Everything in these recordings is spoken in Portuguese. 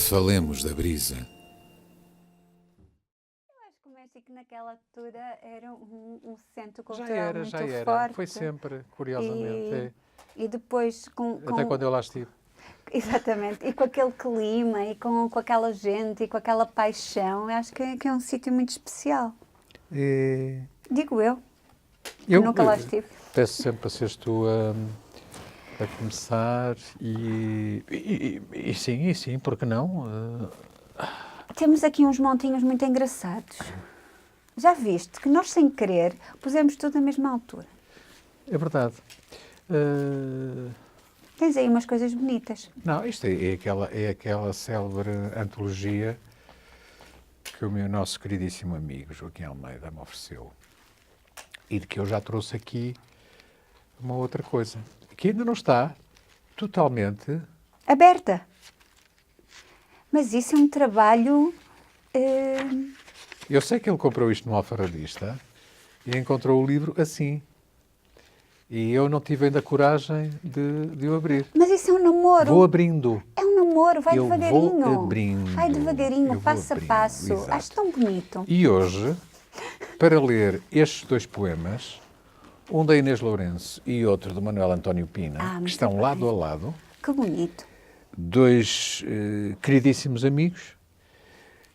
Falemos da brisa. Eu acho que o México naquela altura era um centro Já cultural era, muito já era. forte. Foi sempre, curiosamente. E depois Até quando eu lá estive. Exatamente, e com aquele clima, e com aquela gente, e com aquela paixão, eu acho que é um sítio muito especial. Digo eu, que nunca lá estive. Peço sempre para seres tu a começar e sim, porque não? Temos aqui uns montinhos muito engraçados. Já viste que nós, sem querer, pusemos tudo na mesma altura. É verdade. Tens aí umas coisas bonitas. Não, isto é aquela célebre antologia que o nosso queridíssimo amigo Joaquim Almeida me ofereceu e de que eu já trouxe aqui uma outra coisa, que ainda não está totalmente Aberta. Mas isso é um trabalho... Eu sei que ele comprou isto no alfarrabista e encontrou o livro assim. E eu não tive ainda coragem de o abrir. Mas isso é um namoro. Vou abrindo. É um namoro, vai Eu devagarinho. vou abrindo. Vai devagarinho, Eu vou passo abrindo, a passo. exato. Acho tão bonito. E hoje, para ler estes dois poemas, um da Inês Lourenço e outro do Manuel António Pina, que muito estão bem. lado a lado, Que bonito. dois queridíssimos amigos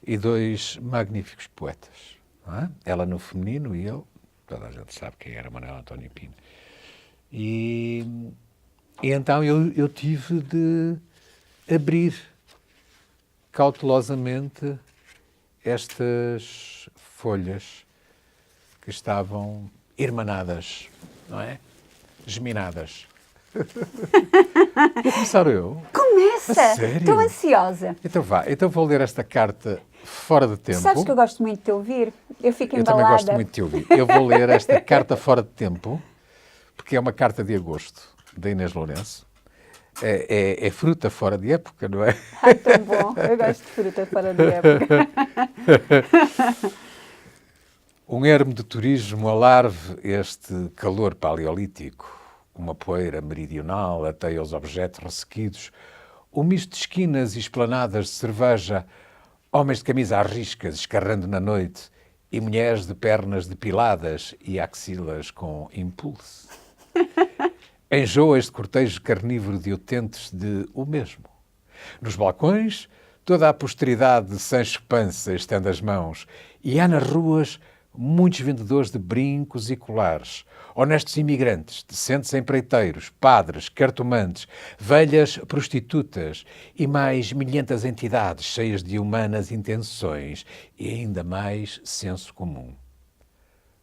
e dois magníficos poetas. Não é? Ela no feminino e ele, toda a gente sabe quem era Manuel António Pina. E então eu tive de abrir cautelosamente estas folhas que estavam irmanadas, não é? Geminadas. Vou começar eu? Começa! A sério? Estou ansiosa. Então vá, então vou ler esta carta fora de tempo. Sabes que eu gosto muito de te ouvir? Eu fico Eu embalada. também gosto muito de te ouvir. Eu vou ler esta carta fora de tempo, porque é uma carta de agosto, da Inês Lourenço. É fruta fora de época, não é? Ai, tão bom. Eu gosto de fruta fora de época. Um ermo de turismo alarve este calor paleolítico. Uma poeira meridional ateia os objetos ressequidos. Um misto de esquinas e esplanadas de cerveja. Homens de camisa às riscas escarrando na noite. E mulheres de pernas depiladas e axilas com impulso. Enjoa este cortejo carnívoro de utentes de o mesmo. Nos balcões, toda a posteridade de Sancho Pança estende as mãos. E há nas ruas muitos vendedores de brincos e colares, honestos imigrantes, decentes empreiteiros, padres, cartomantes, velhas prostitutas e mais milhentas entidades cheias de humanas intenções e ainda mais senso comum.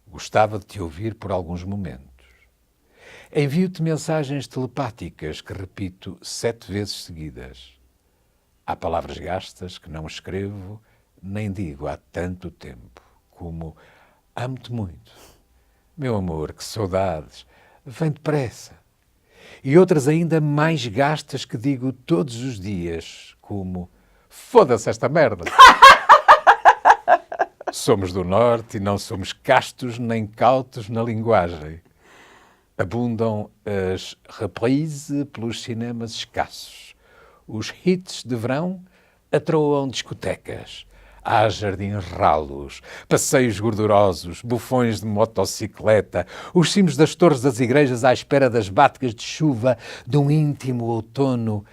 Gostava de te ouvir por alguns momentos. Envio-te mensagens telepáticas que repito 7 vezes seguidas. Há palavras gastas que não escrevo nem digo há tanto tempo, como amo-te muito. Meu amor, que saudades, vem depressa. E outras ainda mais gastas que digo todos os dias, como foda-se esta merda. Somos do Norte e não somos castos nem cautos na linguagem. Abundam as reprises pelos cinemas escassos. Os hits de verão atroam discotecas. Há jardins ralos, passeios gordurosos, bufões de motocicleta, os cimos das torres das igrejas à espera das báticas de chuva de um íntimo outono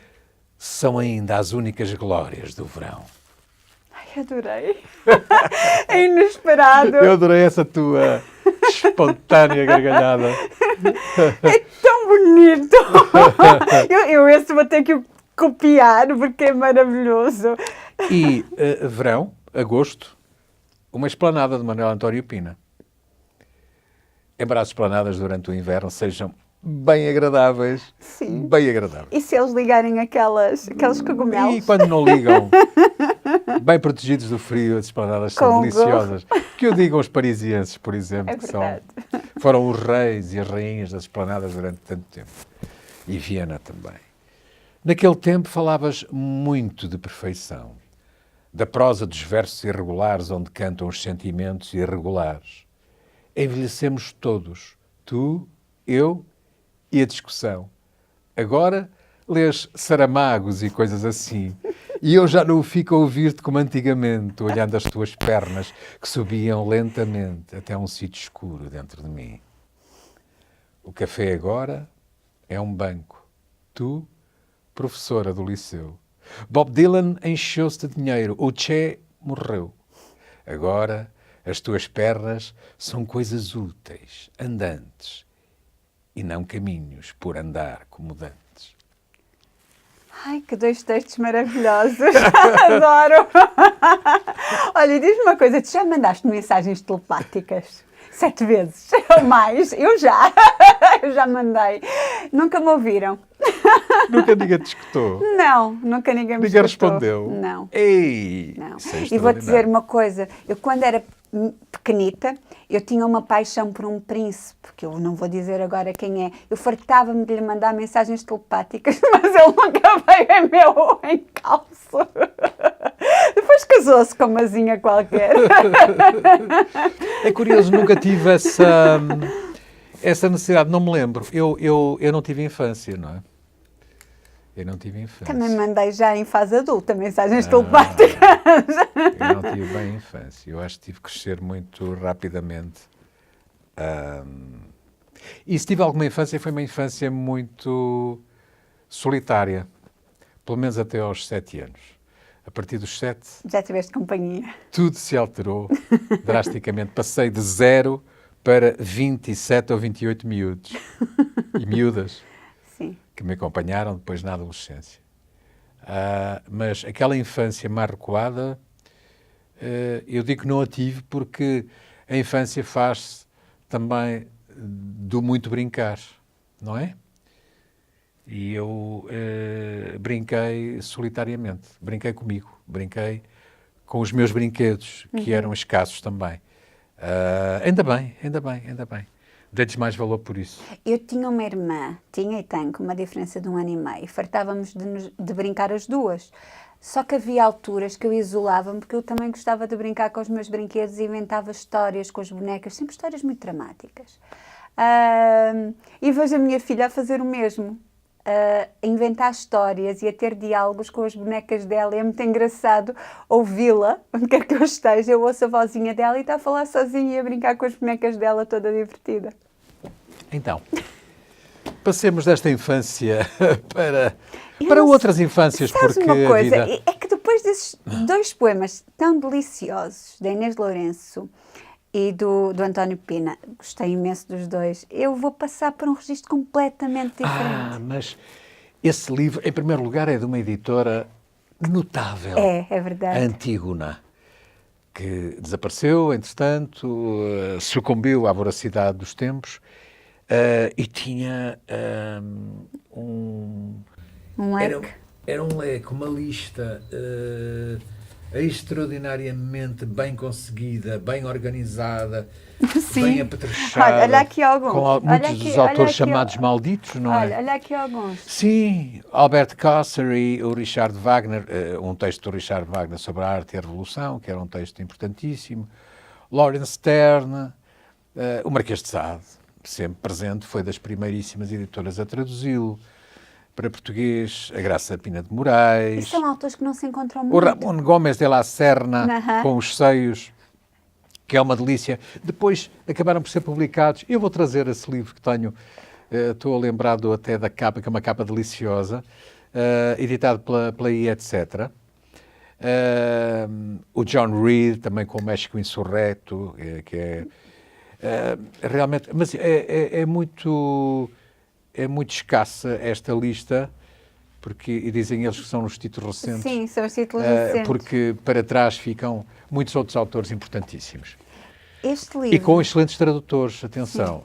são ainda as únicas glórias do verão. Ai, adorei. É inesperado. Eu adorei essa tua espontânea gargalhada. É tão bonito. Eu esse vou ter que copiar porque é maravilhoso. E verão, agosto, uma esplanada de Manuel António Pina. Embora as esplanadas durante o inverno sejam bem agradáveis. Sim. Bem agradáveis. E se eles ligarem aqueles cogumelos? E quando não ligam, bem protegidos do frio, as esplanadas são Com deliciosas. Que o digam os parisienses, por exemplo, É que verdade. foram os reis e as rainhas das esplanadas durante tanto tempo. E Viena também. Naquele tempo falavas muito de perfeição, da prosa dos versos irregulares onde cantam os sentimentos irregulares. Envelhecemos todos, tu, eu e a discussão. Agora lês Saramagos e coisas assim. E eu já não fico a ouvir-te como antigamente, olhando as tuas pernas que subiam lentamente até um sítio escuro dentro de mim. O café agora é um banco. Tu, professora do liceu. Bob Dylan encheu-se de dinheiro. O Che morreu. Agora, as tuas pernas são coisas úteis, andantes, e não caminhos por andar como dantes. Ai, que 2 textos maravilhosos. Adoro. Olha, diz-me uma coisa, tu já mandaste mensagens telepáticas? 7 vezes ou mais? Eu já mandei. Nunca me ouviram. Nunca ninguém te escutou? Não, nunca ninguém me Ninguém escutou. respondeu? Não. Ei! Não. Isso é E vou-te dizer extraordinário. uma coisa, eu quando era pequenita, eu tinha uma paixão por um príncipe, que eu não vou dizer agora quem é. Eu fartava-me de lhe mandar mensagens telepáticas, mas ele nunca veio em meu encalço. Depois casou-se com uma zinha qualquer. É curioso, nunca tive essa necessidade, não me lembro. Eu não tive infância, não é? Eu não tive infância. Também mandei já em fase adulta mensagens telepáticas. Eu não tive bem infância. Eu acho que tive que crescer muito rapidamente. E se tive alguma infância, foi uma infância muito solitária. Pelo menos até aos 7 anos. A partir dos 7, Já tiveste companhia. tudo se alterou drasticamente. Passei de 0 para 27 ou 28 miúdos e miúdas Sim. que me acompanharam depois na adolescência. Mas aquela infância mais recuada, eu digo que não a tive porque a infância faz também do muito brincar, não é? E eu brinquei solitariamente, brinquei comigo, brinquei com os meus brinquedos, que eram escassos também. Ainda bem. Dei-lhes mais valor por isso. Eu tinha uma irmã, tinha e tenho, com uma diferença de 1 ano e meio. Fartávamos de brincar as duas. Só que havia alturas que eu isolava-me, porque eu também gostava de brincar com os meus brinquedos e inventava histórias com as bonecas, sempre histórias muito dramáticas. E vejo a minha filha a fazer o mesmo. A inventar histórias e a ter diálogos com as bonecas dela. E é muito engraçado ouvi-la, onde quer que eu esteja, eu ouço a vozinha dela e está a falar sozinha e a brincar com as bonecas dela, toda divertida. Então, passemos desta infância para outras infâncias, Sabes porque uma coisa? a vida... É que depois desses 2 poemas tão deliciosos, da Inês Lourenço e do António Pina, gostei imenso dos 2, eu vou passar por um registro completamente diferente. Mas esse livro, em primeiro lugar, é de uma editora notável. É verdade. A Antígona, que desapareceu, entretanto, sucumbiu à voracidade dos tempos e tinha Um leque. Era um leque, uma lista extraordinariamente bem conseguida, bem organizada, Sim. bem apetrechada. Olha aqui alguns. Com muitos dos autores chamados malditos, não é? Olha aqui alguns. Sim, Albert Cassary, o Richard Wagner, um texto do Richard Wagner sobre a arte e a revolução, que era um texto importantíssimo. Lawrence Stern, o Marquês de Sade, sempre presente, foi das primeiríssimas editoras a traduzi-lo para português, a Graça Pina de Moraes. E são autores que não se encontram O muito. Ramon Gomes de la Serna, com os seios, que é uma delícia. Depois acabaram por ser publicados. Eu vou trazer esse livro que tenho, estou lembrado até da capa, que é uma capa deliciosa, editado pela I, etc. O John Reed, também com o México Insurreto, que é realmente... Mas é muito escassa esta lista, porque, e dizem eles que são os títulos recentes. Sim, são os títulos recentes. Porque para trás ficam muitos outros autores importantíssimos. Este livro... E com excelentes tradutores, atenção.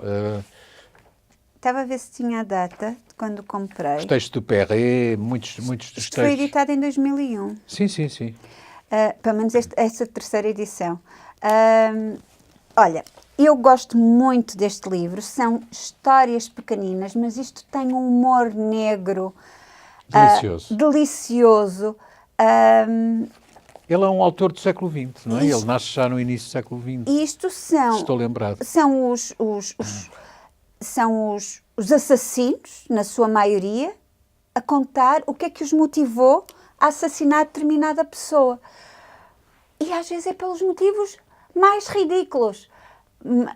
Estava a ver se tinha a data de quando comprei. Os textos do Perret, muitos dos Isto foi textos... editado em 2001. Sim. Pelo menos esta terceira edição. Olha, eu gosto muito deste livro. São histórias pequeninas, mas isto tem um humor negro delicioso. Ele é um autor do século XX, não é? Ele nasce já no início do século XX. Isto são... Estou lembrado. São os assassinos, na sua maioria, a contar o que é que os motivou a assassinar determinada pessoa. E às vezes é pelos motivos mais ridículos,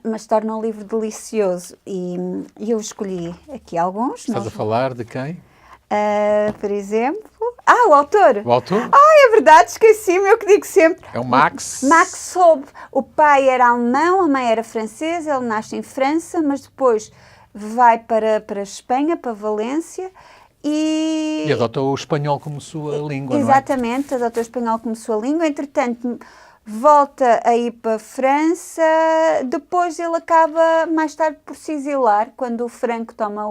mas torna o livro delicioso. E eu escolhi aqui alguns. Estás a falar de quem? Por exemplo... o autor! O autor? É verdade, esqueci-me, eu que digo sempre. É o Max. Max Hobe. O pai era alemão, a mãe era francesa, ele nasce em França, mas depois vai para a Espanha, para Valência, E adotou o espanhol como sua língua, exatamente, adotou o espanhol como sua língua. Entretanto, volta a ir para a França. Depois ele acaba, mais tarde, por se exilar, quando o Franco toma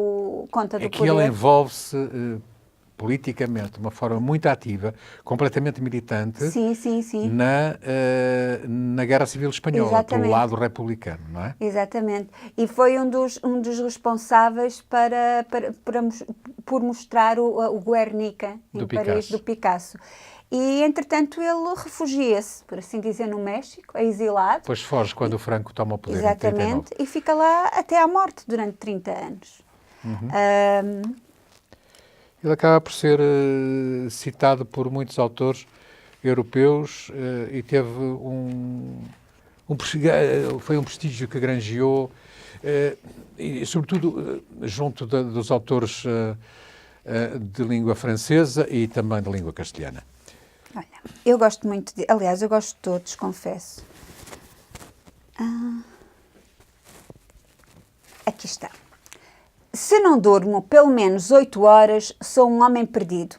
conta do É que poder. ele envolve-se politicamente de uma forma muito ativa, completamente militante, Sim, sim, sim. na Guerra Civil Espanhola, Exatamente. pelo lado republicano, não é? Exatamente. E foi um dos responsáveis por mostrar o Guernica, em Do Paris, Picasso. do Picasso. E, entretanto, ele refugia-se, por assim dizer, no México, exilado. Depois foge quando o Franco toma o poder, em 39. Exatamente. E fica lá até à morte, durante 30 anos. Ele acaba por ser citado por muitos autores europeus e teve foi um prestígio que granjeou, e sobretudo junto dos autores de língua francesa e também de língua castelhana. Olha, eu gosto muito de... Aliás, eu gosto de todos, confesso. Aqui está. Se não durmo pelo menos 8 horas, sou um homem perdido.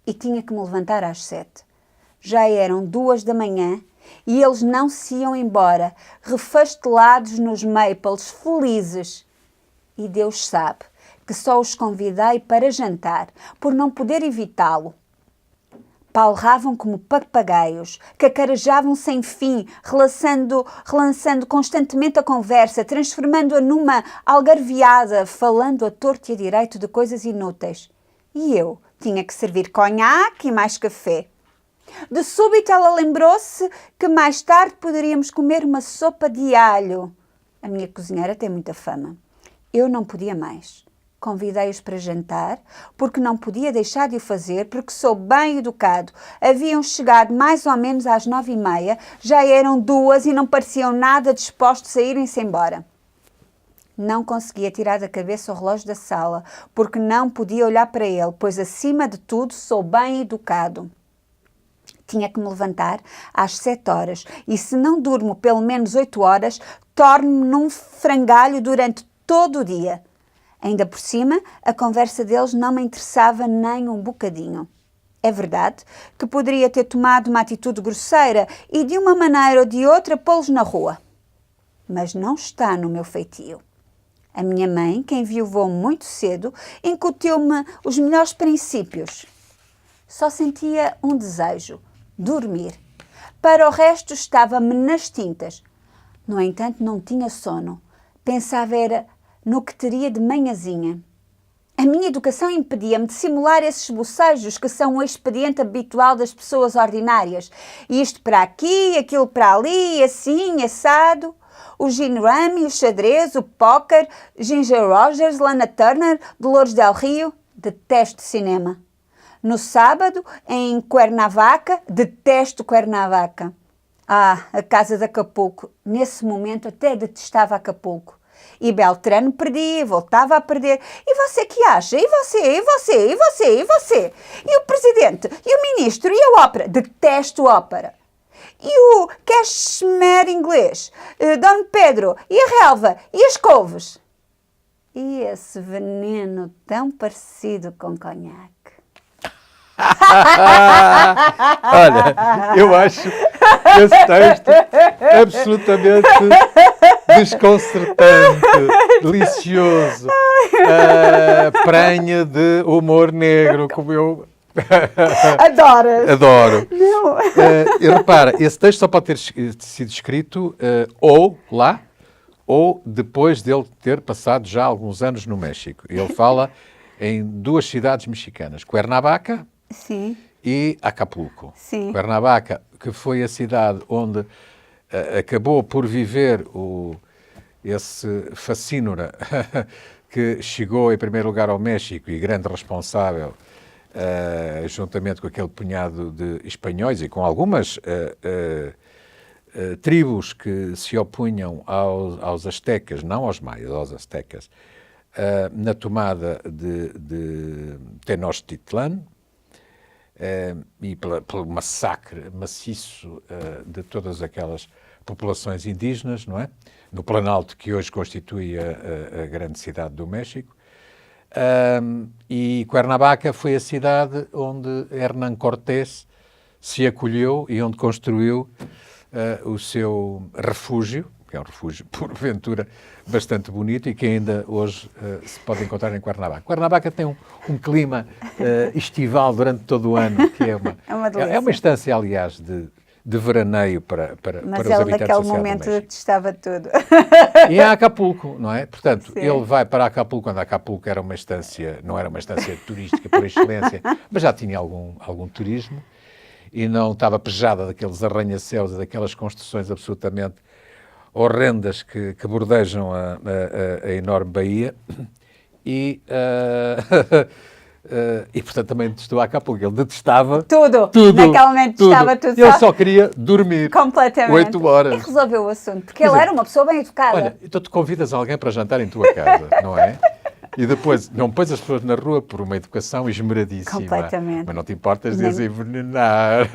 E tinha que me levantar às 7. Já eram 2 da manhã e eles não se iam embora, refastelados nos Maples, felizes. E Deus sabe que só os convidei para jantar, por não poder evitá-lo. Palravam como papagaios, cacarajavam sem fim, relançando constantemente a conversa, transformando-a numa algarviada, falando a torto e a direito de coisas inúteis. E eu tinha que servir conhaque e mais café. De súbito ela lembrou-se que mais tarde poderíamos comer uma sopa de alho. A minha cozinheira tem muita fama. Eu não podia mais. Convidei-os para jantar, porque não podia deixar de o fazer, porque sou bem educado. Haviam chegado mais ou menos às 9h30, já eram 2 e não pareciam nada dispostos a irem-se embora. Não conseguia tirar da cabeça o relógio da sala, porque não podia olhar para ele, pois acima de tudo sou bem educado. Tinha que me levantar às 7 horas e se não durmo pelo menos 8 horas, torno-me num frangalho durante todo o dia. Ainda por cima, a conversa deles não me interessava nem um bocadinho. É verdade que poderia ter tomado uma atitude grosseira e de uma maneira ou de outra pô-los na rua. Mas não está no meu feitio. A minha mãe, que enviuvou muito cedo, incutiu-me os melhores princípios. Só sentia um desejo, dormir. Para o resto estava-me nas tintas. No entanto, não tinha sono. Pensava era no que teria de manhãzinha. A minha educação impedia-me de simular esses bocejos que são o expediente habitual das pessoas ordinárias. Isto para aqui, aquilo para ali, assim, assado. O gin rum, o xadrez, o póquer, Ginger Rogers, Lana Turner, Dolores Del Rio. Detesto cinema. No sábado, em Cuernavaca, detesto Cuernavaca. A casa de Acapulco. Nesse momento até detestava Acapulco. E Beltrano perdia, voltava a perder. E você que acha? E você? E você? E você? E você? E o presidente? E o ministro? E a ópera? Detesto ópera. E o cashmere inglês? Dom Pedro? E a relva? E as couves? E esse veneno tão parecido com conhaque? Olha, eu acho esse texto absolutamente desconcertante, delicioso, pranha de humor negro, como eu Adoras? adoro. Não. E repara, esse texto só pode ter sido escrito ou lá, ou depois dele ter passado já alguns anos no México. Ele fala em 2 cidades mexicanas, Cuernavaca, Sim. e Acapulco. Sim. Cuernavaca, que foi a cidade onde acabou por viver esse facínora que chegou em primeiro lugar ao México e grande responsável, juntamente com aquele punhado de espanhóis e com algumas tribos que se opunham aos aztecas, não aos maias, aos aztecas, na tomada de Tenochtitlan, e pelo massacre maciço de todas aquelas populações indígenas, não é? No Planalto, que hoje constitui a grande cidade do México. E Cuernavaca foi a cidade onde Hernán Cortés se acolheu e onde construiu o seu refúgio, que é um refúgio, porventura, bastante bonito e que ainda hoje se pode encontrar em Cuernavaca. Cuernavaca tem um clima estival durante todo o ano, que é uma instância, aliás, de veraneio para os habitantes da Cidade do México. Mas ele, naquele momento, detestava tudo. E a Acapulco, não é? Portanto, Sim. ele vai para Acapulco, quando Acapulco era uma instância, não era uma instância turística por excelência, mas já tinha algum turismo e não estava pejada daqueles arranha-céus e daquelas construções absolutamente horrendas que bordejam a enorme baía. E portanto também detestou Acapulco. Ele detestava Tudo. Naquele momento detestava tudo. Ele só queria dormir completamente. 8 horas. E resolveu o assunto, porque Quer ele dizer, era uma pessoa bem educada. Olha, então tu convidas alguém para jantar em tua casa, não é? E depois não pões as pessoas na rua por uma educação esmeradíssima. Completamente. Mas não te importas de as envenenar.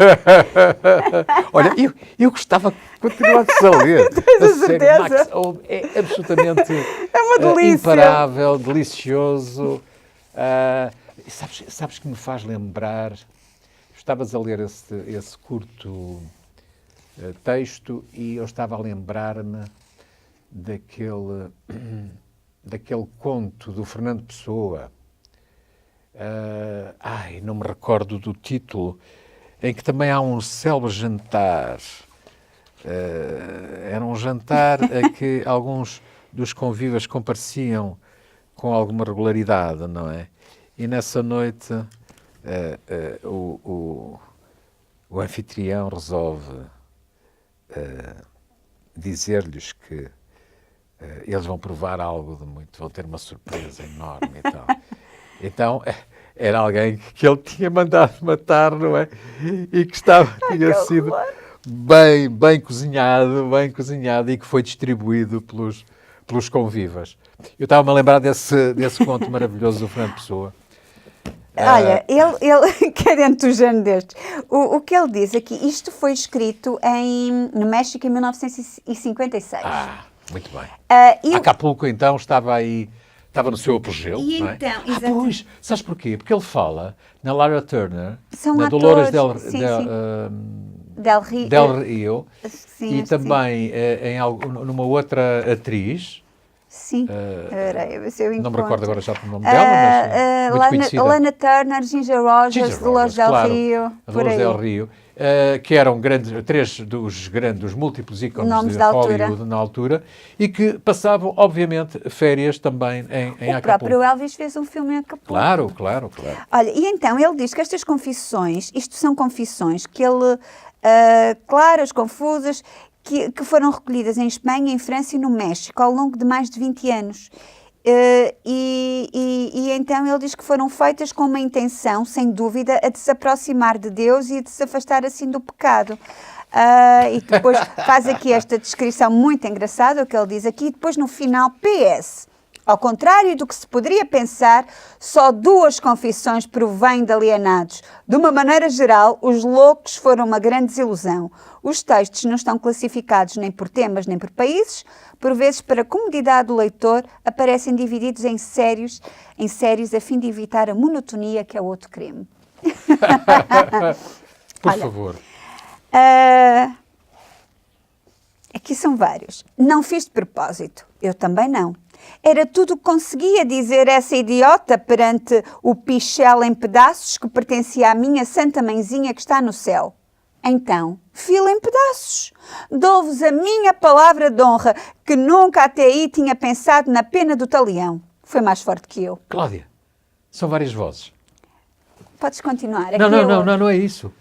Olha, eu gostava de continuar a ler. Tens a certeza? Max Hope é absolutamente uma delícia. imparável, delicioso. E sabes que me faz lembrar... Estavas a ler esse curto texto e eu estava a lembrar-me daquele conto do Fernando Pessoa, não me recordo do título, em que também há um célebre jantar. Era um jantar a que alguns dos convivas compareciam com alguma regularidade, não é? E nessa noite o anfitrião resolve dizer-lhes que eles vão provar algo de muito, vão ter uma surpresa enorme e tal. Então, era alguém que ele tinha mandado matar, não é? E que tinha sido bem cozinhado e que foi distribuído pelos convivas. Eu estava-me a lembrar desse conto maravilhoso do Fernando Pessoa. Olha, ele que é dentro do género destes. O que ele diz aqui, isto foi escrito no México em 1956. Muito bem. Acapulco, então, estava no seu apogeu, e não é? Então, pois, sabes porquê? Porque ele fala na Lara Turner, São na atores, Dolores Del Rio, sim, e também numa outra atriz. Sim, peraí, eu não me recordo agora já o nome dela, mas muito conhecida. Lana Turner, Ginger Rogers, Dolores Del Rio, Dolores Del Rio, que eram três dos múltiplos ícones de Hollywood na altura, e que passavam, obviamente, férias também em Acapulco. O próprio Elvis fez um filme em Acapulco. Claro. Olha, e então ele diz que estas confissões, isto são confissões que ele, claras, confusas, que foram recolhidas em Espanha, em França e no México ao longo de mais de 20 anos. E então ele diz que foram feitas com uma intenção, sem dúvida, a de se aproximar de Deus e a de se afastar assim do pecado. E depois faz aqui esta descrição muito engraçada, o que ele diz aqui, e depois no final, PS. Ao contrário do que se poderia pensar, só 2 confissões provêm de alienados. De uma maneira geral, os loucos foram uma grande desilusão. Os textos não estão classificados nem por temas nem por países. Por vezes, para a comodidade do leitor, aparecem divididos em séries a fim de evitar a monotonia, que é outro crime. Por favor. Aqui são vários. Não fiz de propósito. Eu também não. Era tudo o que conseguia dizer essa idiota perante o pichel em pedaços que pertencia à minha santa mãezinha que está no céu. Então, filo em pedaços. Dou-vos a minha palavra de honra que nunca até aí tinha pensado na pena do talião. Foi mais forte que eu. Cláudia, são várias vozes. Podes continuar. Não é isso.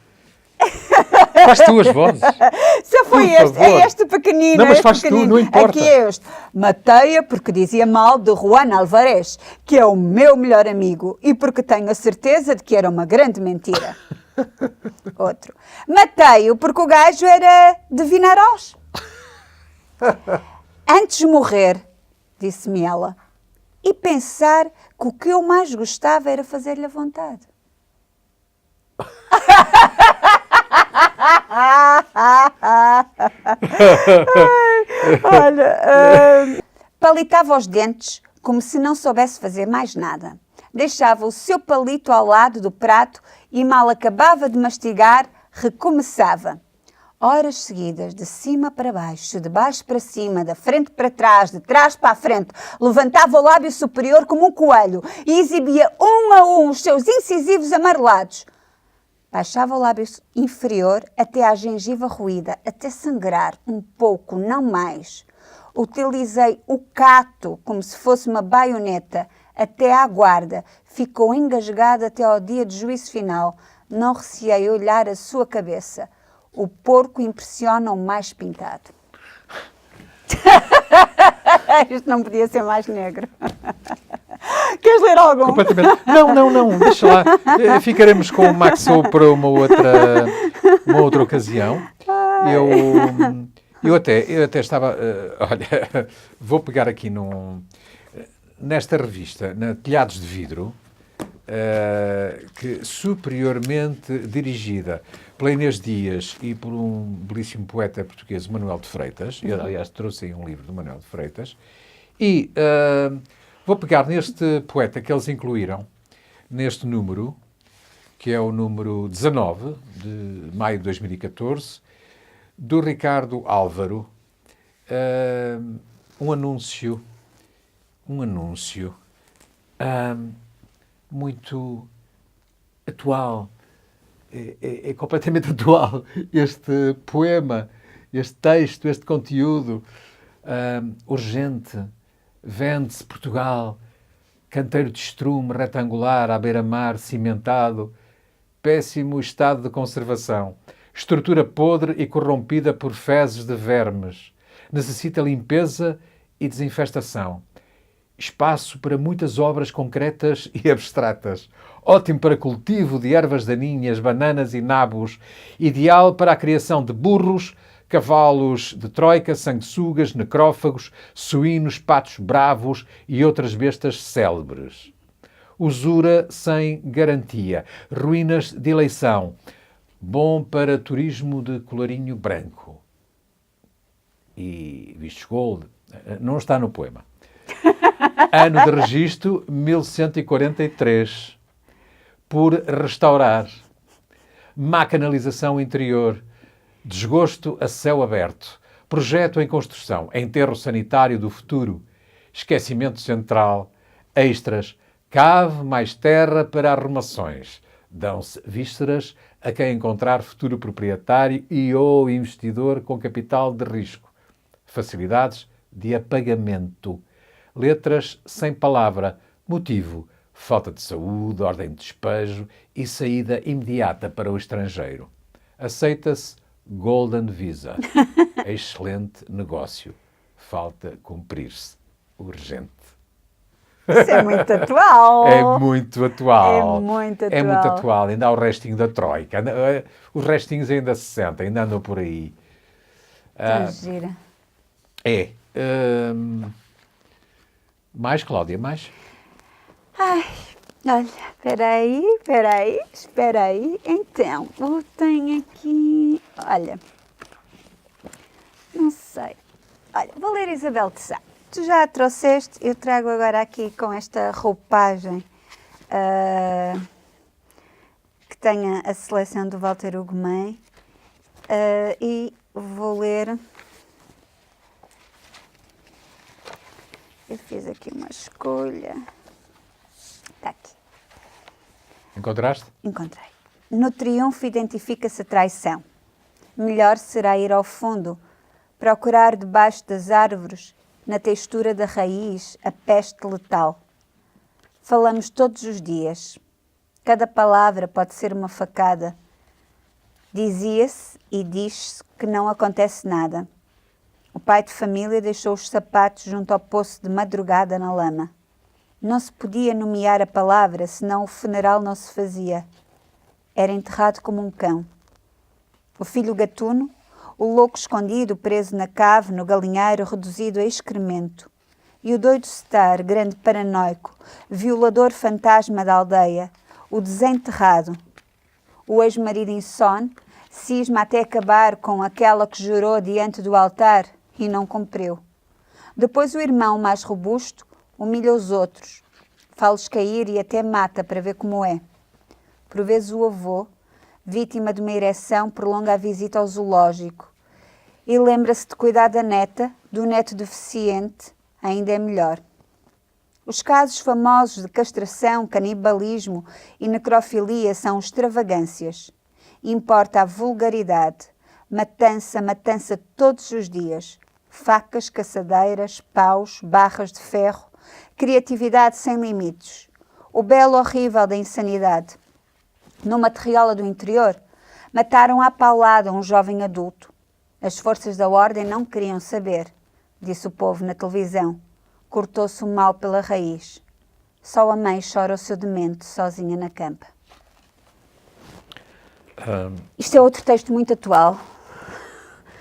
Faz tu as vozes. Se foi Por este, favor. é este pequenino. Não, mas este faz tu, pequenino. não importa. Aqui é este. Matei-a porque dizia mal de Juan Alvarez, que é o meu melhor amigo, e porque tenho a certeza de que era uma grande mentira. Outro. Matei-o porque o gajo era de Vinarós. Antes de morrer, disse-me ela, e pensar que o que eu mais gostava era fazer-lhe a vontade. Olha, palitava os dentes como se não soubesse fazer mais nada. Deixava o seu palito ao lado do prato e mal acabava de mastigar, recomeçava. Horas seguidas, de cima para baixo, de baixo para cima, da frente para trás, de trás para a frente, levantava o lábio superior como um coelho e exibia um a um os seus incisivos amarelados. Baixava o lábio inferior até à gengiva roída, até sangrar um pouco, não mais. Utilizei o cato como se fosse uma baioneta até à guarda. Ficou engasgado até ao dia de juízo final. Não receei olhar a sua cabeça. O porco impressiona o mais pintado. Isto não podia ser mais negro. Queres ler algum? Completamente. Não, deixa lá. Ficaremos com o Maxou para uma outra ocasião. Eu até estava... olha, vou pegar aqui nesta revista, na Telhados de Vidro, que superiormente dirigida pela Inês Dias e por um belíssimo poeta português, Manuel de Freitas. Eu, aliás, trouxe aí um livro do Manuel de Freitas. E vou pegar neste poeta que eles incluíram, neste número, que é o número 19, de maio de 2014, do Ricardo Álvaro, um anúncio muito atual, é completamente atual este poema, este texto, este conteúdo, urgente. Vende-se Portugal, canteiro de estrume retangular à beira-mar, cimentado, péssimo estado de conservação, estrutura podre e corrompida por fezes de vermes, necessita limpeza e desinfestação. Espaço para muitas obras concretas e abstratas. Ótimo para cultivo de ervas daninhas, bananas e nabos. Ideal para a criação de burros, cavalos de troika, sanguessugas, necrófagos, suínos, patos bravos e outras bestas célebres. Usura sem garantia. Ruínas de eleição. Bom para turismo de colarinho branco. E vistos gold. Não está no poema. Ano de registro 1143. Por restaurar. Má canalização interior. Desgosto a céu aberto. Projeto em construção. Enterro sanitário do futuro. Esquecimento central. Extras. Cave mais terra para arrumações. Dão-se vísceras a quem encontrar futuro proprietário e ou investidor com capital de risco. Facilidades de apagamento. Letras sem palavra. Motivo. Falta de saúde, ordem de despejo e saída imediata para o estrangeiro. Aceita-se Golden Visa. Excelente negócio. Falta cumprir-se. Urgente. Isso é muito atual. É muito atual. É muito atual. É muito atual. Ainda há o restinho da Troika. Os restinhos ainda se sentem, ainda andam por aí. Gira. É. Mais, Cláudia, mais? Ai, olha, espera aí. Então, eu tenho aqui, olha, não sei. Olha, vou ler Isabel de Sá. Tu já a trouxeste, eu trago agora aqui com esta roupagem que tenha a seleção do Walter Ugumem e vou ler. Eu fiz aqui uma escolha. Está aqui. Encontraste? Encontrei. No triunfo identifica-se a traição. Melhor será ir ao fundo, procurar debaixo das árvores, na textura da raiz, a peste letal. Falamos todos os dias. Cada palavra pode ser uma facada. Dizia-se e diz-se que não acontece nada. O pai de família deixou os sapatos junto ao poço de madrugada na lama. Não se podia nomear a palavra, senão o funeral não se fazia. Era enterrado como um cão. O filho gatuno, o louco escondido, preso na cave, no galinheiro, reduzido a excremento. E o doido Star, grande paranoico, violador fantasma da aldeia, o desenterrado. O ex-marido insone, cisma até acabar com aquela que jurou diante do altar e não cumpriu. Depois o irmão mais robusto humilha os outros, fá-los cair e até mata para ver como é. Por vezes o avô, vítima de uma ereção, prolonga a visita ao zoológico e lembra-se de cuidar da neta, do neto deficiente, ainda é melhor. Os casos famosos de castração, canibalismo e necrofilia são extravagâncias. Importa a vulgaridade, matança todos os dias, facas, caçadeiras, paus, barras de ferro, criatividade sem limites, o belo horrível da insanidade. Numa terriola do interior, mataram à paulada um jovem adulto. As forças da ordem não queriam saber, disse o povo na televisão. Cortou-se o mal pela raiz. Só a mãe chora o seu demente sozinha na campa. Isto é outro texto muito atual.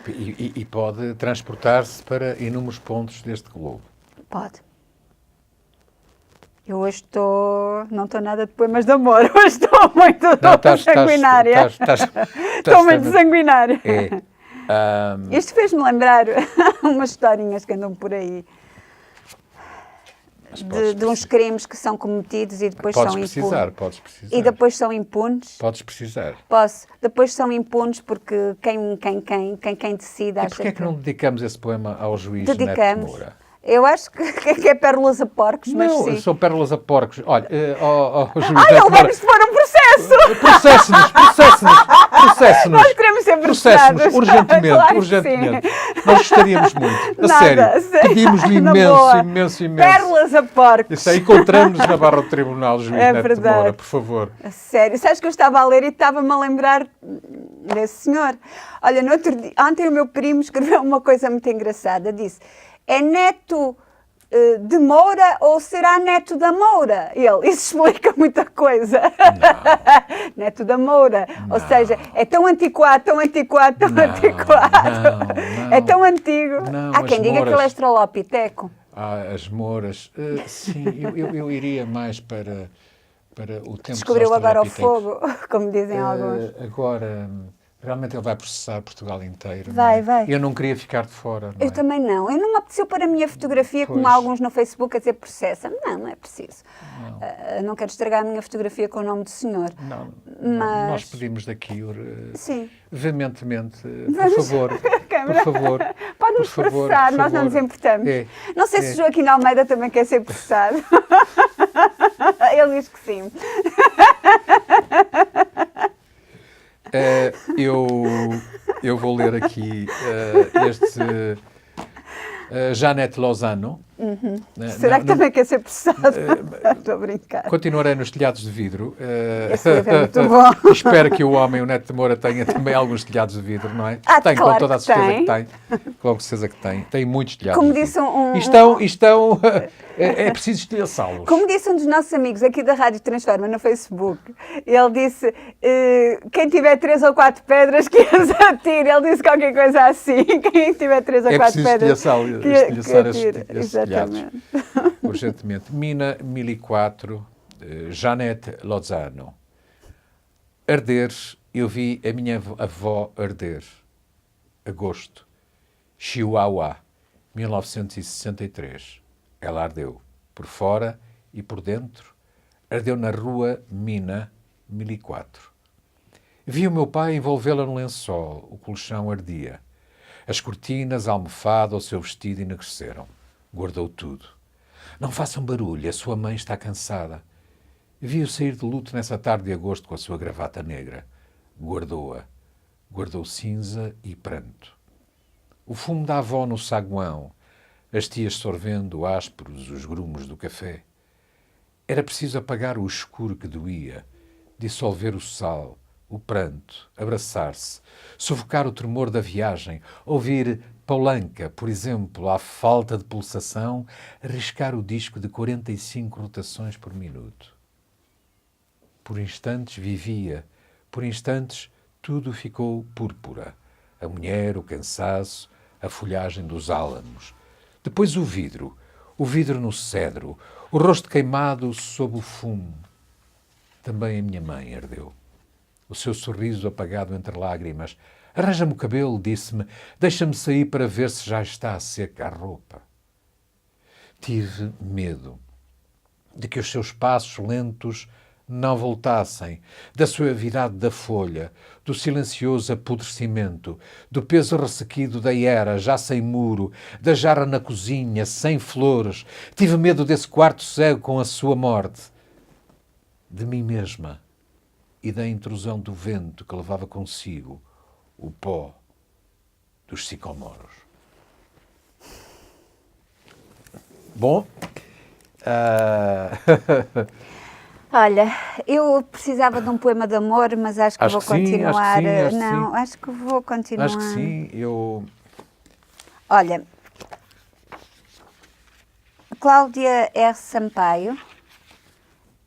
E pode transportar-se para inúmeros pontos deste globo. Pode. Eu hoje não estou nada de poemas de amor. Hoje estou muito sanguinária. Estou muito sanguinária. Isto fez-me lembrar umas historinhas que andam por aí. De uns crimes que são cometidos e depois são impunes. Podes precisar. E depois são impunes. Podes precisar. Posso. Depois são impunes porque quem decide... E porquê é que não dedicamos esse poema ao juiz Neto Moura? Eu acho que é pérolas a porcos, mas não, sim. Não, são pérolas a porcos. Olha, o juiz Neto Moura... vamos pôr um processo! Processe-nos! Nós queremos ser processados. Urgentemente, claro urgentemente. Nós gostaríamos muito. A sério. Pedimos-lhe imenso. Pérolas a porcos. Isso aí, encontramos-nos na barra do tribunal, juiz Neto Moura, por favor. A sério. Sabes que eu estava a ler e estava-me a lembrar desse senhor. Olha, no outro dia, ontem o meu primo escreveu uma coisa muito engraçada. Disse... É neto de Moura ou será neto da Moura? Isso explica muita coisa. Neto da Moura. Não. Ou seja, é tão antiquado. Não, é tão antigo. Há quem diga que ele é estrolopiteco. As Mouras. Sim, eu iria mais para o tempo. Descobriu agora o fogo, como dizem alguns. Agora... Realmente ele vai processar Portugal inteiro. Vai. Eu não queria ficar de fora. Eu também não. Eu não me apeteceu pôr a minha fotografia, como alguns no Facebook a dizer processa. Não é preciso. Não quero estragar a minha fotografia com o nome do senhor. Não. Mas... Nós pedimos daqui, sim, veementemente, por favor. Pode-nos processar, nós não nos importamos. Não sei se Joaquim Almeida também quer ser processado. Ele diz que sim. Eu vou ler aqui este Jeanette Lozano. Será que também quer ser processado? Estou a brincar. Continuarei nos telhados de vidro. Esse livro é muito bom. Espero que o homem, o Neto de Moura, tenha também alguns telhados de vidro, não é? Tem, claro, com toda a certeza que tem. Com certeza que tem. Tem muitos telhados Como de disse vidro. Estão é preciso estilhaçá-los. Como disse um dos nossos amigos aqui da Rádio Transforma no Facebook, ele disse, quem tiver 3 ou 4 pedras que as atire. Ele disse qualquer coisa assim. Quem tiver 3 ou 4 pedras estilhaçar esses telhados. Urgentemente. Mina 1004, Jeanette Lozano. Arder, eu vi a minha avó arder. Agosto. Chihuahua, 1963. Ela ardeu por fora e por dentro. Ardeu na rua Mina 1004. Vi o meu pai envolvê-la no lençol. O colchão ardia. As cortinas, a almofada, o seu vestido enegreceram. Guardou tudo. Não façam barulho, a sua mãe está cansada. Vi-o sair de luto nessa tarde de agosto com a sua gravata negra. Guardou-a. Guardou cinza e pranto. O fumo da avó no saguão, as tias sorvendo ásperos os grumos do café. Era preciso apagar o escuro que doía, dissolver o sal, o pranto, abraçar-se, sufocar o tremor da viagem, ouvir Poulenc, por exemplo, à falta de pulsação, arriscar o disco de 45 rotações por minuto. Por instantes vivia, por instantes tudo ficou púrpura. A mulher, o cansaço, a folhagem dos álamos. Depois o vidro no cedro, o rosto queimado sob o fumo. Também a minha mãe ardeu. O seu sorriso apagado entre lágrimas. Arranja-me o cabelo, disse-me. Deixa-me sair para ver se já está seca a roupa. Tive medo de que os seus passos lentos não voltassem, da suavidade da folha, do silencioso apodrecimento, do peso ressequido da era, já sem muro, da jarra na cozinha, sem flores. Tive medo desse quarto cego com a sua morte. De mim mesma e da intrusão do vento que levava consigo o pó dos sicomoros. Bom... Olha, eu precisava de um poema de amor, mas acho que vou continuar. Acho que vou continuar. Acho que sim, Olha, Cláudia R. Sampaio,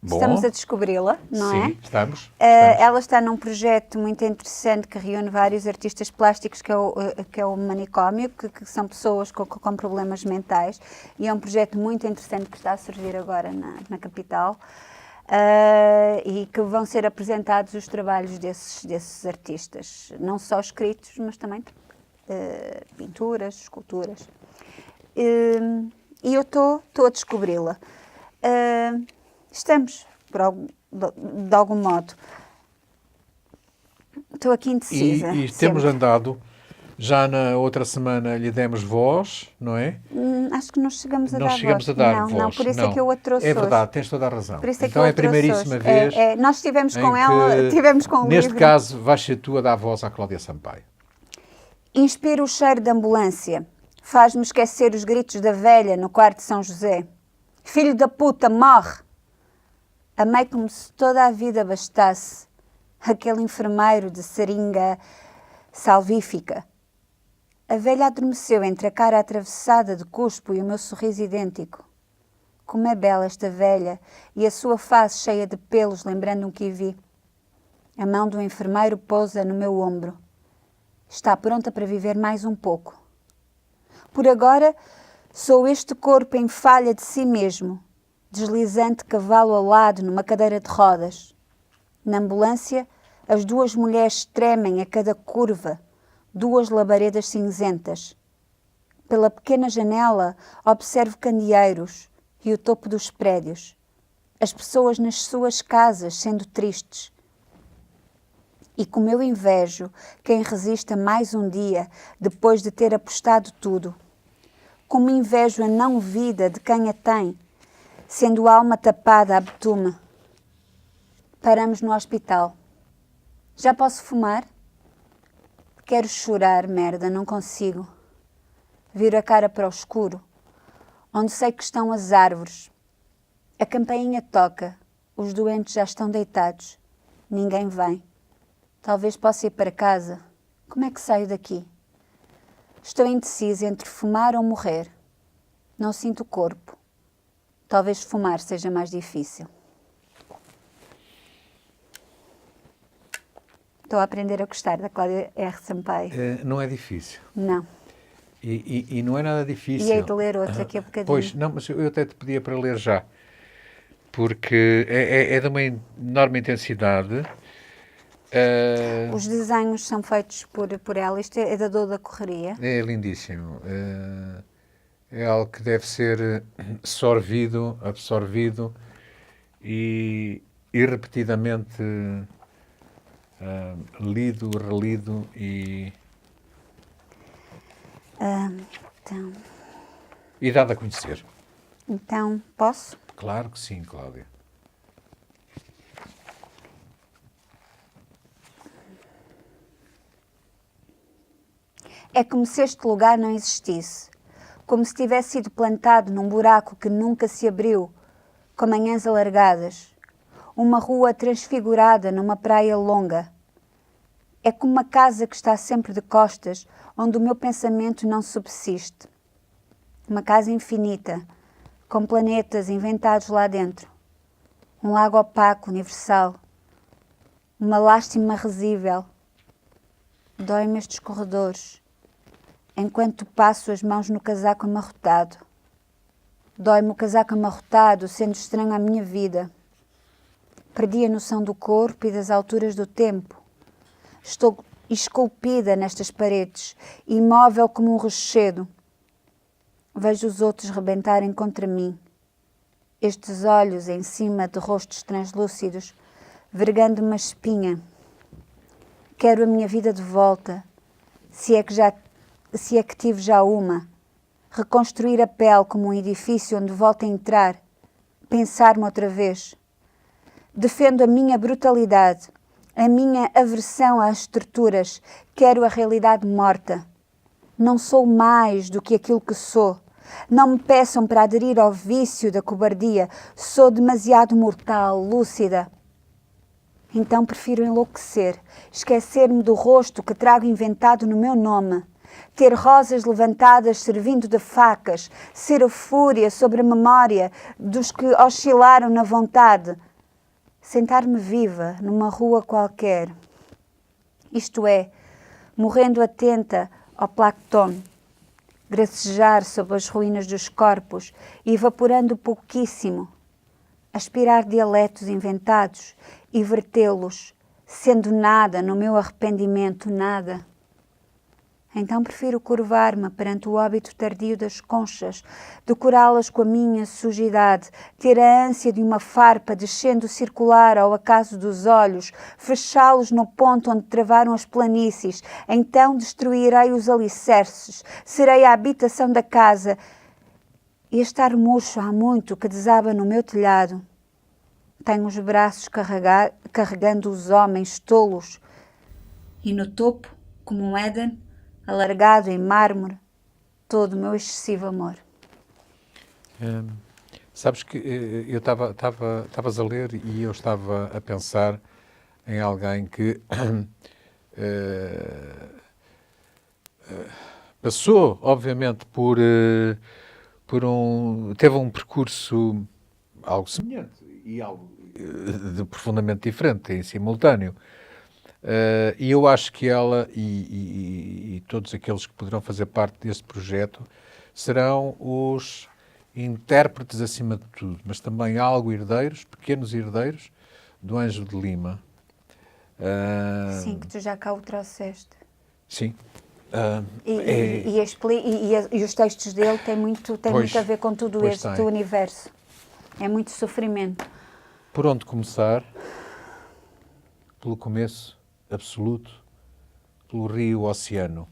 Bom. Estamos a descobri-la, não é? Sim, estamos. Ela está num projeto muito interessante que reúne vários artistas plásticos, que é o Manicômio, que são pessoas com problemas mentais, e é um projeto muito interessante que está a surgir agora na capital. E que vão ser apresentados os trabalhos desses artistas, não só escritos, mas também pinturas, esculturas. E eu estou a descobri-la. Estamos, de algum modo. Estou aqui indecisa. E temos andado, já na outra semana lhe demos voz, não é? Acho que não chegamos a dar voz. Não chegamos a dar voz. Não, por isso é que eu a trouxe É verdade, hoje. tens toda a razão. Por isso é então é a primeiríssima vez. Nós estivemos com ela, tivemos com o neste livro. caso, vais ser tu a dar voz à Cláudia Sampaio. Inspira o cheiro da ambulância. Faz-me esquecer os gritos da velha no quarto de São José. Filho da puta, morre! Amei como se toda a vida bastasse. Aquele enfermeiro de seringa salvífica. A velha adormeceu entre a cara atravessada de cuspo e o meu sorriso idêntico. Como é bela esta velha e a sua face cheia de pelos, lembrando um kiwi. A mão do enfermeiro pousa no meu ombro. Está pronta para viver mais um pouco. Por agora, sou este corpo em falha de si mesmo, deslizante cavalo alado numa cadeira de rodas. Na ambulância, as duas mulheres tremem a cada curva, duas labaredas cinzentas. Pela pequena janela, observo candeeiros e o topo dos prédios. As pessoas nas suas casas sendo tristes. E como eu invejo quem resista mais um dia depois de ter apostado tudo. Como invejo a não-vida de quem a tem, sendo alma tapada a betume. Paramos no hospital. Já posso fumar? Quero chorar, merda, não consigo. Viro a cara para o escuro, onde sei que estão as árvores. A campainha toca, os doentes já estão deitados. Ninguém vem. Talvez possa ir para casa. Como é que saio daqui? Estou indecisa entre fumar ou morrer. Não sinto o corpo. Talvez fumar seja mais difícil. Estou a aprender a gostar da Cláudia R. Sampaio. Não é difícil. Não. E não é nada difícil. E hei de ler outra aqui a bocadinho. Pois, não, mas eu até te pedia para ler já. Porque é de uma enorme intensidade. Os desenhos são feitos por ela. Isto é da Dor da Correria. É lindíssimo. É algo que deve ser sorvido, absorvido e repetidamente lido, relido e dado a conhecer. Então, posso? Claro que sim, Cláudia. É como se este lugar não existisse. Como se tivesse sido plantado num buraco que nunca se abriu, com manhãs alargadas. Uma rua transfigurada numa praia longa. É como uma casa que está sempre de costas, onde o meu pensamento não subsiste. Uma casa infinita, com planetas inventados lá dentro. Um lago opaco, universal. Uma lástima risível. Dói-me estes corredores, enquanto passo as mãos no casaco amarrotado. Dói-me o casaco amarrotado, sendo estranho à minha vida. Perdi a noção do corpo e das alturas do tempo. Estou esculpida nestas paredes, imóvel como um rochedo. Vejo os outros rebentarem contra mim. Estes olhos em cima de rostos translúcidos, vergando uma espinha. Quero a minha vida de volta, se é que tive já uma. Reconstruir a pele como um edifício onde volto a entrar. Pensar-me outra vez. Defendo a minha brutalidade, a minha aversão às estruturas. Quero a realidade morta. Não sou mais do que aquilo que sou. Não me peçam para aderir ao vício da cobardia. Sou demasiado mortal, lúcida. Então prefiro enlouquecer, esquecer-me do rosto que trago inventado no meu nome. Ter rosas levantadas servindo de facas, ser a fúria sobre a memória dos que oscilaram na vontade. Sentar-me viva numa rua qualquer. Isto é, morrendo atenta ao plancton, gracejar sob as ruínas dos corpos e evaporando pouquíssimo, aspirar dialetos inventados e vertê-los, sendo nada no meu arrependimento, nada. Então prefiro curvar-me perante o óbito tardio das conchas, decorá-las com a minha sujidade, ter a ânsia de uma farpa descendo circular ao acaso dos olhos, fechá-los no ponto onde travaram as planícies, então destruirei os alicerces, serei a habitação da casa e estar murcho há muito que desaba no meu telhado. Tenho os braços carregando os homens tolos e no topo, como um Éden, alargado em mármore, todo o meu excessivo amor. Sabes que eu estavas a ler e eu estava a pensar em alguém que passou, obviamente, teve um percurso algo semelhante e algo de profundamente diferente, em simultâneo. E eu acho que ela e todos aqueles que poderão fazer parte deste projeto serão os intérpretes acima de tudo, mas também algo herdeiros, pequenos herdeiros, do Ângelo de Lima. Sim, que tu já cá o trouxeste. Sim. E os textos dele têm muito a ver com tudo este universo. É muito sofrimento. Por onde começar? Pelo começo absoluto, pelo rio-oceano,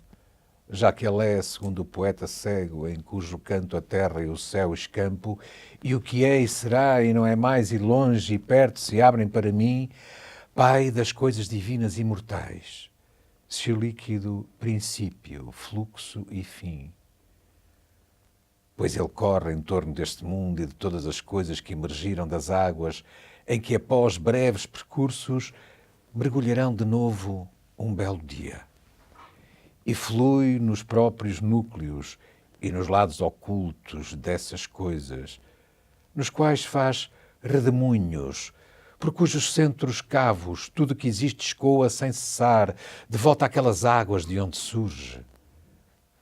já que ele é, segundo o poeta cego, em cujo canto a terra e o céu escampo, e o que é e será e não é mais e longe e perto se abrem para mim, Pai das coisas divinas e imortais, seu líquido princípio, fluxo e fim. Pois ele corre em torno deste mundo e de todas as coisas que emergiram das águas, em que após breves percursos mergulharão de novo um belo dia. E flui nos próprios núcleos e nos lados ocultos dessas coisas, nos quais faz redemoinhos, por cujos centros cavos tudo que existe escoa sem cessar, de volta àquelas águas de onde surge.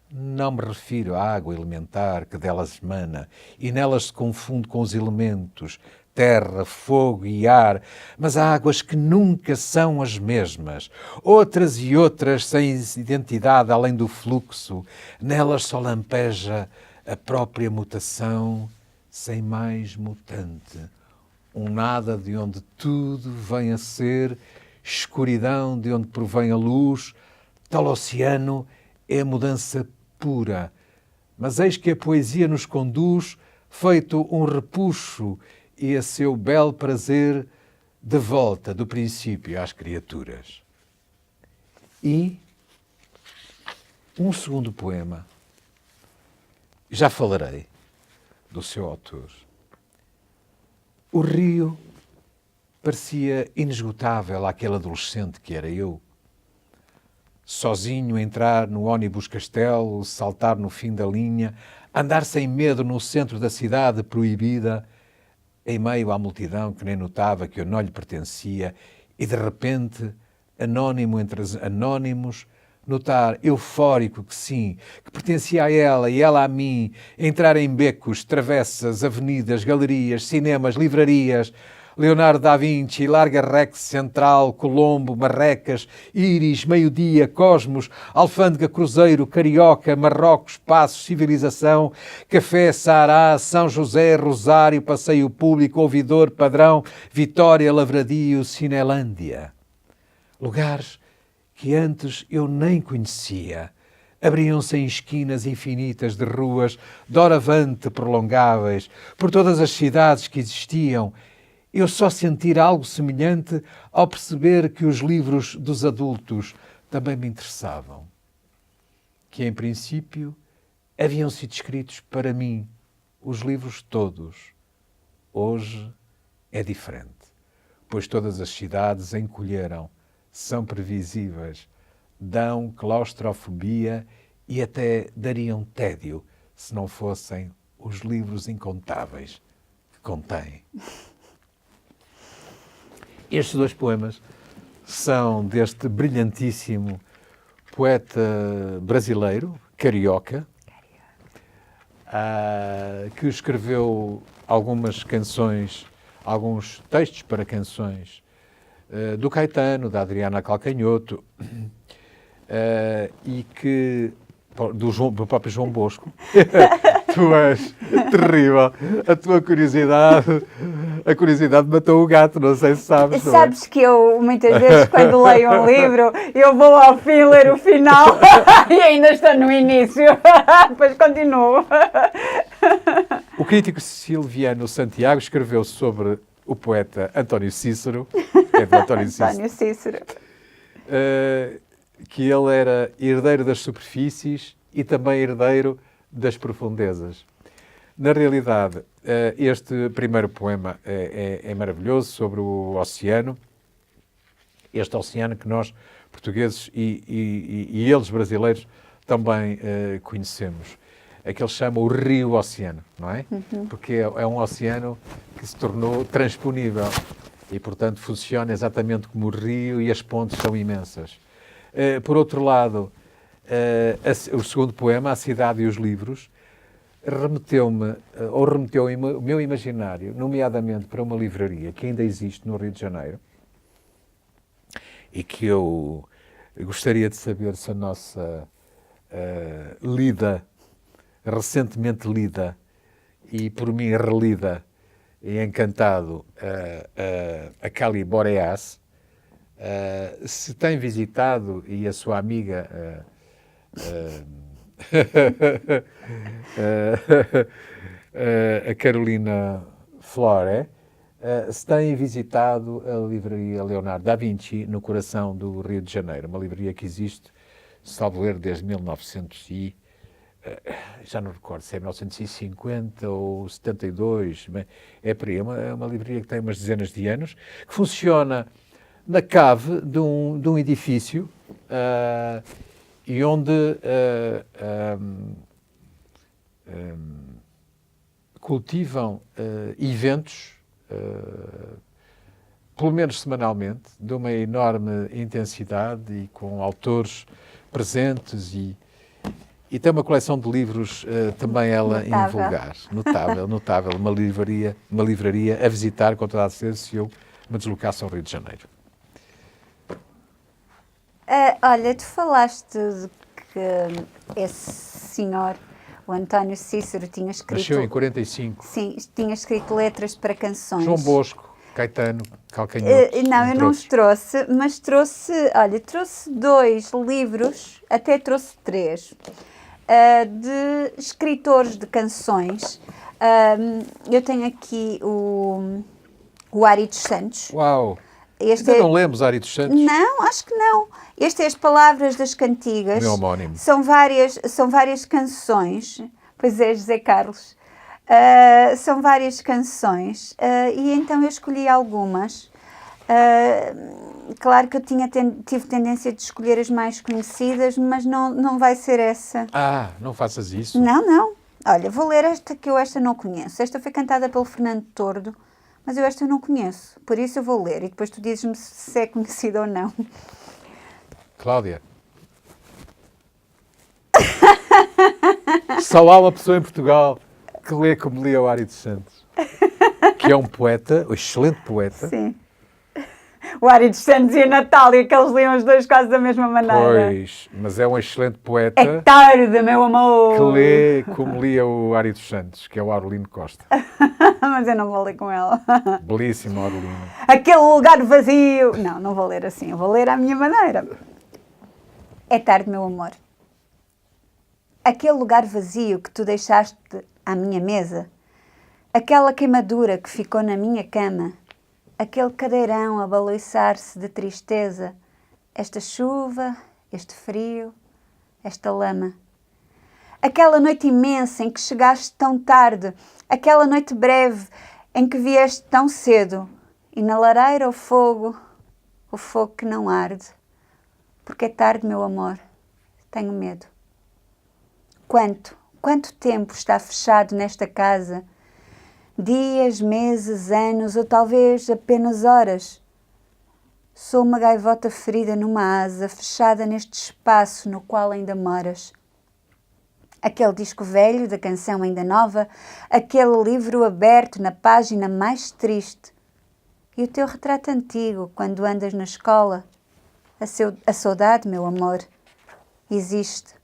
Não me refiro à água elementar que delas emana e nelas se confunde com os elementos, terra, fogo e ar, mas há águas que nunca são as mesmas, outras e outras sem identidade além do fluxo, nelas só lampeja a própria mutação sem mais mutante, um nada de onde tudo vem a ser, escuridão de onde provém a luz, tal oceano é a mudança pura, mas eis que a poesia nos conduz, feito um repuxo e a seu belo prazer de volta do princípio às criaturas. E um segundo poema, já falarei do seu autor. O rio parecia inesgotável àquele adolescente que era eu. sozinho entrar no ônibus castelo, saltar no fim da linha, andar sem medo no centro da cidade proibida, em meio à multidão que nem notava que eu não lhe pertencia, e de repente, anónimo entre os anónimos, notar eufórico que sim, que pertencia a ela e ela a mim, entrar em becos, travessas, avenidas, galerias, cinemas, livrarias, Leonardo da Vinci, Larga Rex, Central, Colombo, Marrecas, Íris, Meio-Dia, Cosmos, Alfândega, Cruzeiro, Carioca, Marrocos, Passos, Civilização, Café, Saará, São José, Rosário, Passeio Público, Ouvidor, Padrão, Vitória, Lavradio, Cinelândia. Lugares que antes eu nem conhecia. Abriam-se em esquinas infinitas de ruas doravante prolongáveis, por todas as cidades que existiam. Eu só sentir algo semelhante ao perceber que os livros dos adultos também me interessavam. Que, em princípio, haviam sido escritos para mim, os livros todos. Hoje é diferente, pois todas as cidades encolheram, são previsíveis, dão claustrofobia e até dariam tédio se não fossem os livros incontáveis que contêm. Estes dois poemas são deste brilhantíssimo poeta brasileiro, carioca, que escreveu algumas canções, alguns textos para canções do Caetano, da Adriana Calcanhoto, e que do próprio João Bosco. Tu és terrível. A tua curiosidade, a curiosidade matou o gato, não sei se sabes. Sabes que eu, muitas vezes, quando leio um livro, eu vou ao fim ler o final e ainda estou no início. Depois continuo. O crítico Silviano Santiago escreveu sobre o poeta António Cícero, é do António Cícero, António Cícero. Que ele era herdeiro das superfícies e também herdeiro das profundezas. Na realidade, este primeiro poema é maravilhoso, sobre o oceano, este oceano que nós, portugueses e eles, brasileiros, também conhecemos. É que ele chama o Rio Oceano, não é? Uhum. Porque é um oceano que se tornou transponível e, portanto, funciona exatamente como o rio e as pontes são imensas. Por outro lado, o segundo poema, A Cidade e os Livros, remeteu o meu imaginário, nomeadamente para uma livraria que ainda existe no Rio de Janeiro e que eu gostaria de saber se a nossa recentemente lida e por mim relida e encantado a Cali Boreas, se tem visitado, e a sua amiga a Carolina Flore, se têm visitado a livraria Leonardo da Vinci no coração do Rio de Janeiro, uma livraria que existe, salvo erro, desde 1900 e já não recordo se é 1950 ou 72, é por aí, é uma livraria que tem umas dezenas de anos, que funciona na cave de um edifício e onde cultivam eventos, pelo menos semanalmente, de uma enorme intensidade e com autores presentes e tem uma coleção de livros também ela invulgar. Notável. Uma livraria a visitar com toda a certeza se eu me deslocasse ao Rio de Janeiro. Olha, tu falaste de que esse senhor, o António Cícero, tinha escrito... Nasceu em 45. Sim, tinha escrito letras para canções. João Bosco, Caetano, Calcanhoto. Não, eu não os trouxe, mas trouxe 2 livros, até trouxe 3, de escritores de canções. Eu tenho aqui o Ari dos Santos. Uau! Ainda não lemos Ari dos Santos? Não, acho que não. Este é As Palavras das Cantigas. Meu homónimo. São várias canções. Pois é, José Carlos. São várias canções. E então eu escolhi algumas Claro que eu tive tendência de escolher as mais conhecidas, mas não vai ser essa. Ah, não faças isso. Não. Olha, vou ler esta que eu não conheço. Esta foi cantada pelo Fernando Tordo, mas eu esta não conheço. Por isso eu vou ler e depois tu dizes-me se é conhecida ou não. Cláudia. Só há uma pessoa em Portugal que lê como lia o Ari dos Santos, que é um poeta, um excelente poeta. Sim. O Ari dos Santos e a Natália, que eles liam os dois quase da mesma maneira. Pois, mas é um excelente poeta É tarde, meu amor! que lê como lia o Ari dos Santos, que é o Aurelino Costa. Mas eu não vou ler com ela. Belíssimo Aurelino. Aquele lugar vazio. Não vou ler assim, eu vou ler à minha maneira. É tarde, meu amor. Aquele lugar vazio que tu deixaste à minha mesa, aquela queimadura que ficou na minha cama, aquele cadeirão a baloiçar-se de tristeza, esta chuva, este frio, esta lama. Aquela noite imensa em que chegaste tão tarde, aquela noite breve em que vieste tão cedo, e na lareira o fogo que não arde. Porque é tarde, meu amor, tenho medo. Quanto tempo está fechado nesta casa? Dias, meses, anos ou talvez apenas horas. Sou uma gaivota ferida numa asa, fechada neste espaço no qual ainda moras. Aquele disco velho da canção ainda nova, aquele livro aberto na página mais triste. E o teu retrato antigo, quando andas na escola. A saudade, meu amor, existe.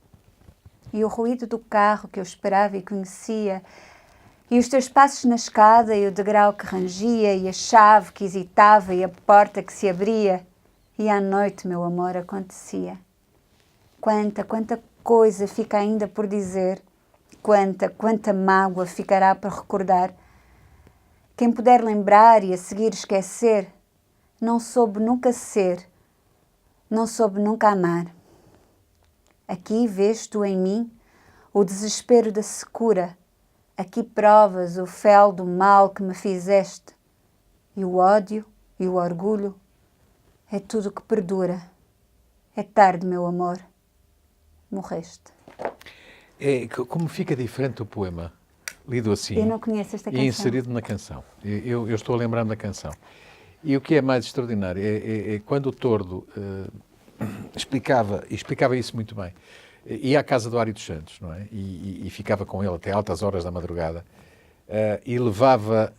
E o ruído do carro que eu esperava e conhecia, e os teus passos na escada, e o degrau que rangia, e a chave que hesitava, e a porta que se abria, e à noite, meu amor, acontecia. Quanta coisa fica ainda por dizer, quanta mágoa ficará por recordar. Quem puder lembrar e a seguir esquecer, não soube nunca ser, não soube nunca amar. Aqui vês tu em mim o desespero da secura. Aqui provas o fel do mal que me fizeste. E o ódio e o orgulho é tudo que perdura. É tarde, meu amor. Morreste. Como fica diferente o poema, lido assim, Eu não conheço esta canção. e inserido na canção. Eu estou a lembrar-me da canção. E o que é mais extraordinário é quando o Tordo explicava isso muito bem. Ia à casa do Ari dos Santos, não é? E ficava com ele até altas horas da madrugada e levava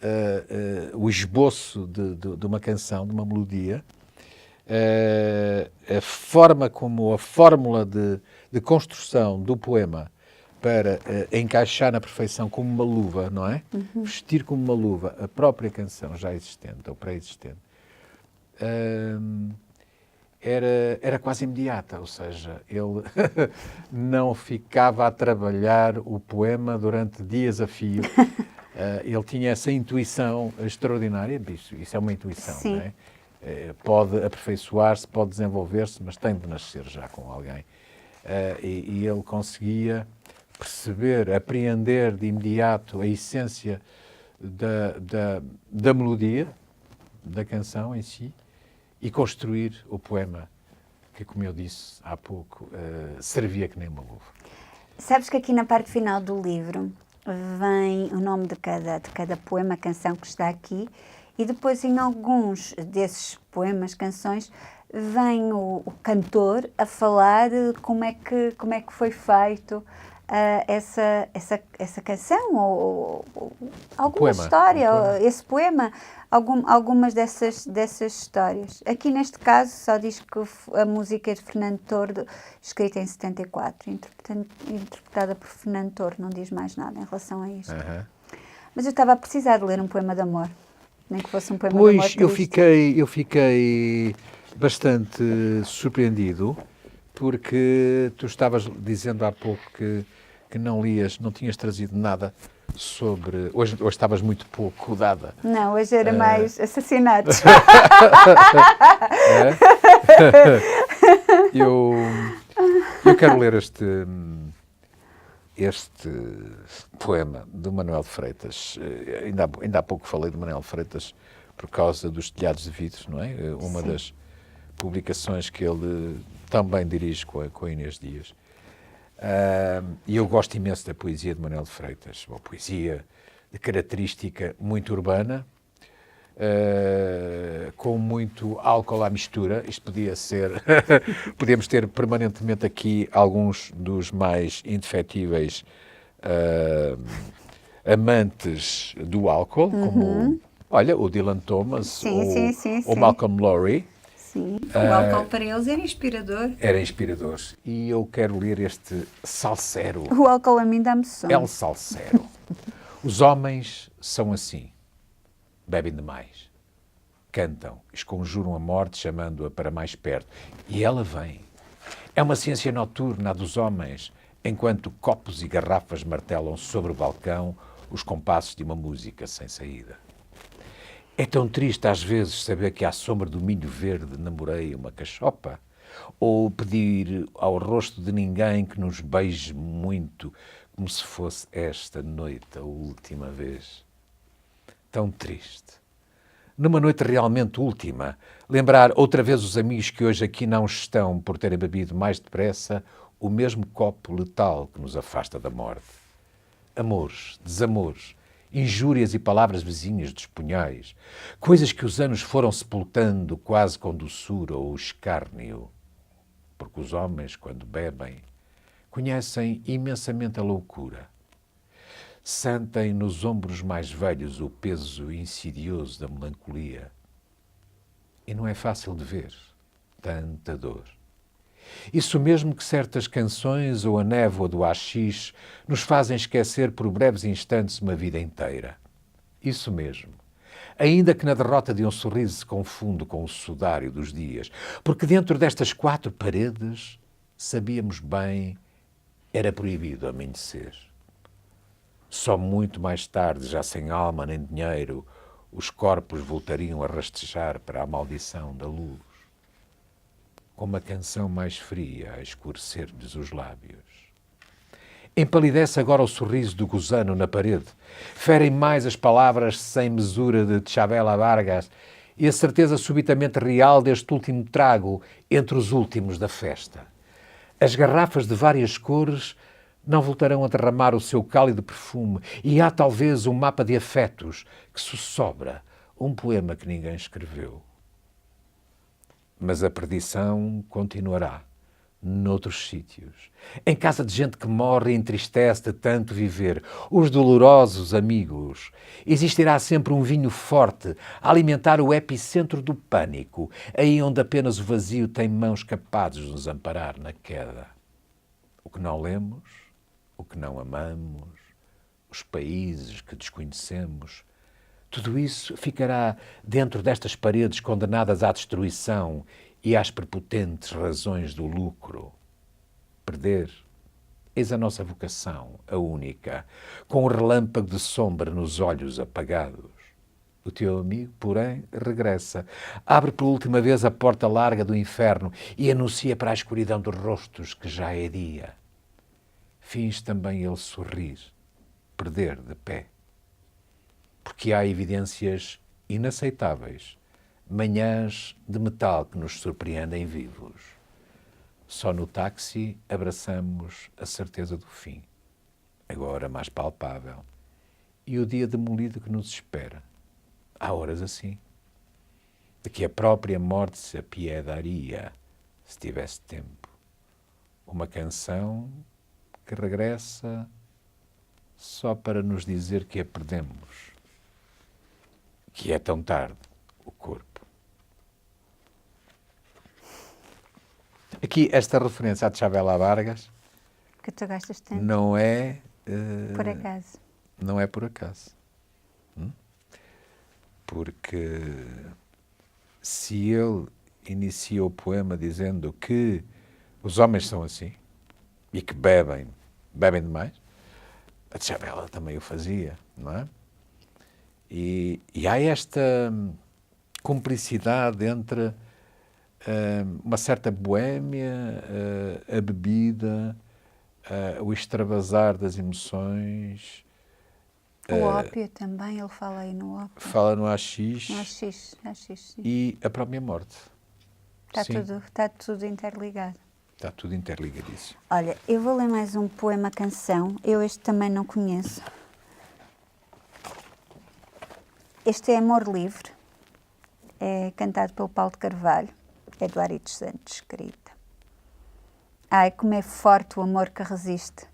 o esboço de uma canção, de uma melodia, a forma como a fórmula de construção do poema para encaixar na perfeição como uma luva, não é? Uhum. Vestir como uma luva a própria canção já existente ou pré-existente. Era quase imediata, ou seja, ele não ficava a trabalhar o poema durante dias a fio. Ele tinha essa intuição extraordinária, isso é uma intuição, Sim. não é? Pode aperfeiçoar-se, pode desenvolver-se, mas tem de nascer já com alguém. E ele conseguia perceber, apreender de imediato a essência da melodia, da canção em si, e construir o poema que, como eu disse há pouco, servia que nem uma luva. Sabes que aqui na parte final do livro vem o nome de cada poema, canção que está aqui, e depois em alguns desses poemas, canções, vem o cantor a falar como é que foi feito essa canção, ou alguma Poema, história, um poema. esse poema, algumas dessas histórias. Aqui neste caso só diz que a música é de Fernando Tordo, escrita em 74, interpretada por Fernando Tordo, não diz mais nada em relação a isto. Uhum. Mas eu estava a precisar de ler um poema de amor, nem que fosse um poema de amor Pois, triste. eu fiquei bastante surpreendido, porque tu estavas dizendo há pouco que não tinhas trazido nada sobre... Hoje estavas muito pouco dada. Não, hoje era mais assassinatos. Eu quero ler este poema do Manuel de Freitas. Ainda há pouco falei de Manuel de Freitas por causa dos telhados de vidro, não é? Uma Sim. das publicações que ele também dirige com a Inês Dias. E eu gosto imenso da poesia de Manuel de Freitas, uma poesia de característica muito urbana, com muito álcool à mistura. Isto podia ser... Podíamos ter permanentemente aqui alguns dos mais indefetíveis amantes do álcool, como, olha, o Dylan Thomas Sim, sim, ou sim. Malcolm Lowry. Sim. O álcool para eles era inspirador. Era inspirador. E eu quero ler este salsero, O álcool a mim dá-me sono. El Salsero. Os homens são assim. Bebem demais. Cantam, esconjuram a morte chamando-a para mais perto. E ela vem. É uma ciência noturna a dos homens, enquanto copos e garrafas martelam sobre o balcão os compassos de uma música sem saída. É tão triste às vezes saber que à sombra do milho verde namorei uma cachopa, ou pedir ao rosto de ninguém que nos beije muito, como se fosse esta noite a última vez. Tão triste. Numa noite realmente última, lembrar outra vez os amigos que hoje aqui não estão por terem bebido mais depressa o mesmo copo letal que nos afasta da morte. Amores, desamores, injúrias e palavras vizinhas dos punhais, coisas que os anos foram sepultando quase com doçura ou escárnio. Porque os homens, quando bebem, conhecem imensamente a loucura. Sentem nos ombros mais velhos o peso insidioso da melancolia. E não é fácil de ver tanta dor. Isso mesmo que certas canções ou a névoa do haxixe nos fazem esquecer por breves instantes uma vida inteira. Isso mesmo. Ainda que na derrota de um sorriso se confunde com o sudário dos dias, porque dentro destas quatro paredes, sabíamos bem, era proibido amanhecer. Só muito mais tarde, já sem alma nem dinheiro, os corpos voltariam a rastejar para a maldição da luz, com uma canção mais fria a escurecer-lhes os lábios. Empalidece agora o sorriso do gusano na parede. Ferem mais as palavras sem mesura de Chavela Vargas e a certeza subitamente real deste último trago entre os últimos da festa. As garrafas de várias cores não voltarão a derramar o seu cálido perfume e há talvez um mapa de afetos que sobra, um poema que ninguém escreveu. Mas a perdição continuará, noutros sítios. Em casa de gente que morre e entristece de tanto viver, os dolorosos amigos. Existirá sempre um vinho forte a alimentar o epicentro do pânico, aí onde apenas o vazio tem mãos capazes de nos amparar na queda. O que não lemos, o que não amamos, os países que desconhecemos, tudo isso ficará dentro destas paredes condenadas à destruição e às prepotentes razões do lucro. Perder, eis a nossa vocação, a única, com um relâmpago de sombra nos olhos apagados. O teu amigo, porém, regressa, abre por última vez a porta larga do inferno e anuncia para a escuridão dos rostos que já é dia. Finge também ele sorrir, perder de pé. Porque há evidências inaceitáveis, manhãs de metal que nos surpreendem vivos. Só no táxi abraçamos a certeza do fim, agora mais palpável, e o dia demolido que nos espera. Há horas assim, de que a própria morte se apiedaria, se tivesse tempo. Uma canção que regressa só para nos dizer que a perdemos, que é tão tarde o corpo. Aqui, esta referência à Chavela Vargas Que tu gostas tanto, não é... por acaso. Não é por acaso. Porque se ele inicia o poema dizendo que os homens são assim e que bebem demais, a Chavela também o fazia, não é? E há esta cumplicidade entre uma certa boémia, a bebida, o extravasar das emoções O ópio também, ele fala aí no ópio. Fala no AX No AX, sim. e a própria morte. Está tudo interligado. Está tudo interligadíssimo. Olha, eu vou ler mais um poema-canção. Eu este também não conheço. Este é Amor Livre. É cantado pelo Paulo de Carvalho. É do Ari dos Santos, escrita. Ai, como é forte o amor que resiste.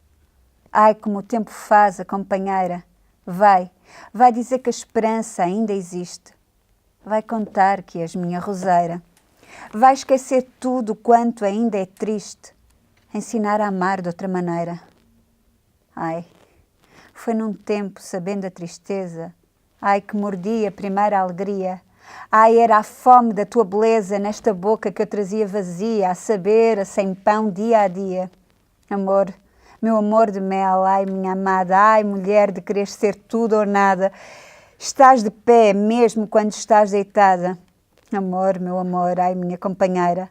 Ai, como o tempo faz a companheira. Vai dizer que a esperança ainda existe. Vai contar que és minha roseira. Vai esquecer tudo quanto ainda é triste. Ensinar a amar de outra maneira. Ai, foi num tempo, sabendo a tristeza. Ai, que mordi a primeira alegria. Ai, era a fome da tua beleza nesta boca que eu trazia vazia, a saber, a sem pão, dia a dia. Amor, meu amor de mel, ai, minha amada, ai, mulher de querer ser tudo ou nada. Estás de pé mesmo quando estás deitada. Amor, meu amor, ai, minha companheira.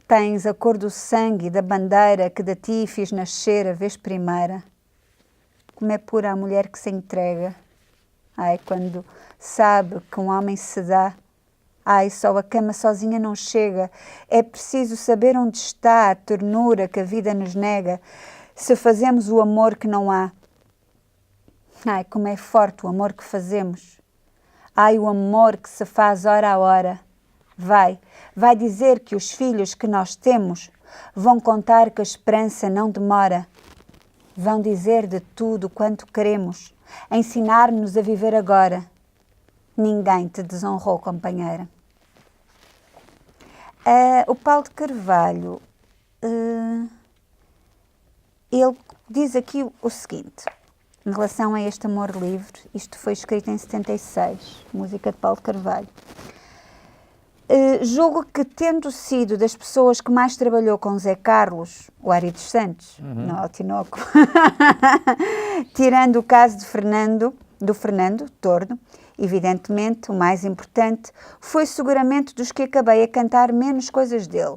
Tens a cor do sangue e da bandeira que de ti fiz nascer a vez primeira. Como é pura a mulher que se entrega. Ai, quando sabe que um homem se dá. Ai, só a cama sozinha não chega. É preciso saber onde está a ternura que a vida nos nega. Se fazemos o amor que não há. Ai, como é forte o amor que fazemos. Ai, o amor que se faz hora a hora. Vai dizer que os filhos que nós temos vão contar que a esperança não demora. Vão dizer de tudo quanto queremos, ensinar-nos a viver agora. Ninguém te desonrou, companheira. O Paulo de Carvalho, ele diz aqui o seguinte, em relação a este Amor Livre, isto foi escrito em 76, música de Paulo de Carvalho. Julgo que, tendo sido das pessoas que mais trabalhou com Zé Carlos, o Ari dos Santos, no Altinoco, tirando o caso do Fernando Tordo, evidentemente o mais importante, foi seguramente dos que acabei a cantar menos coisas dele.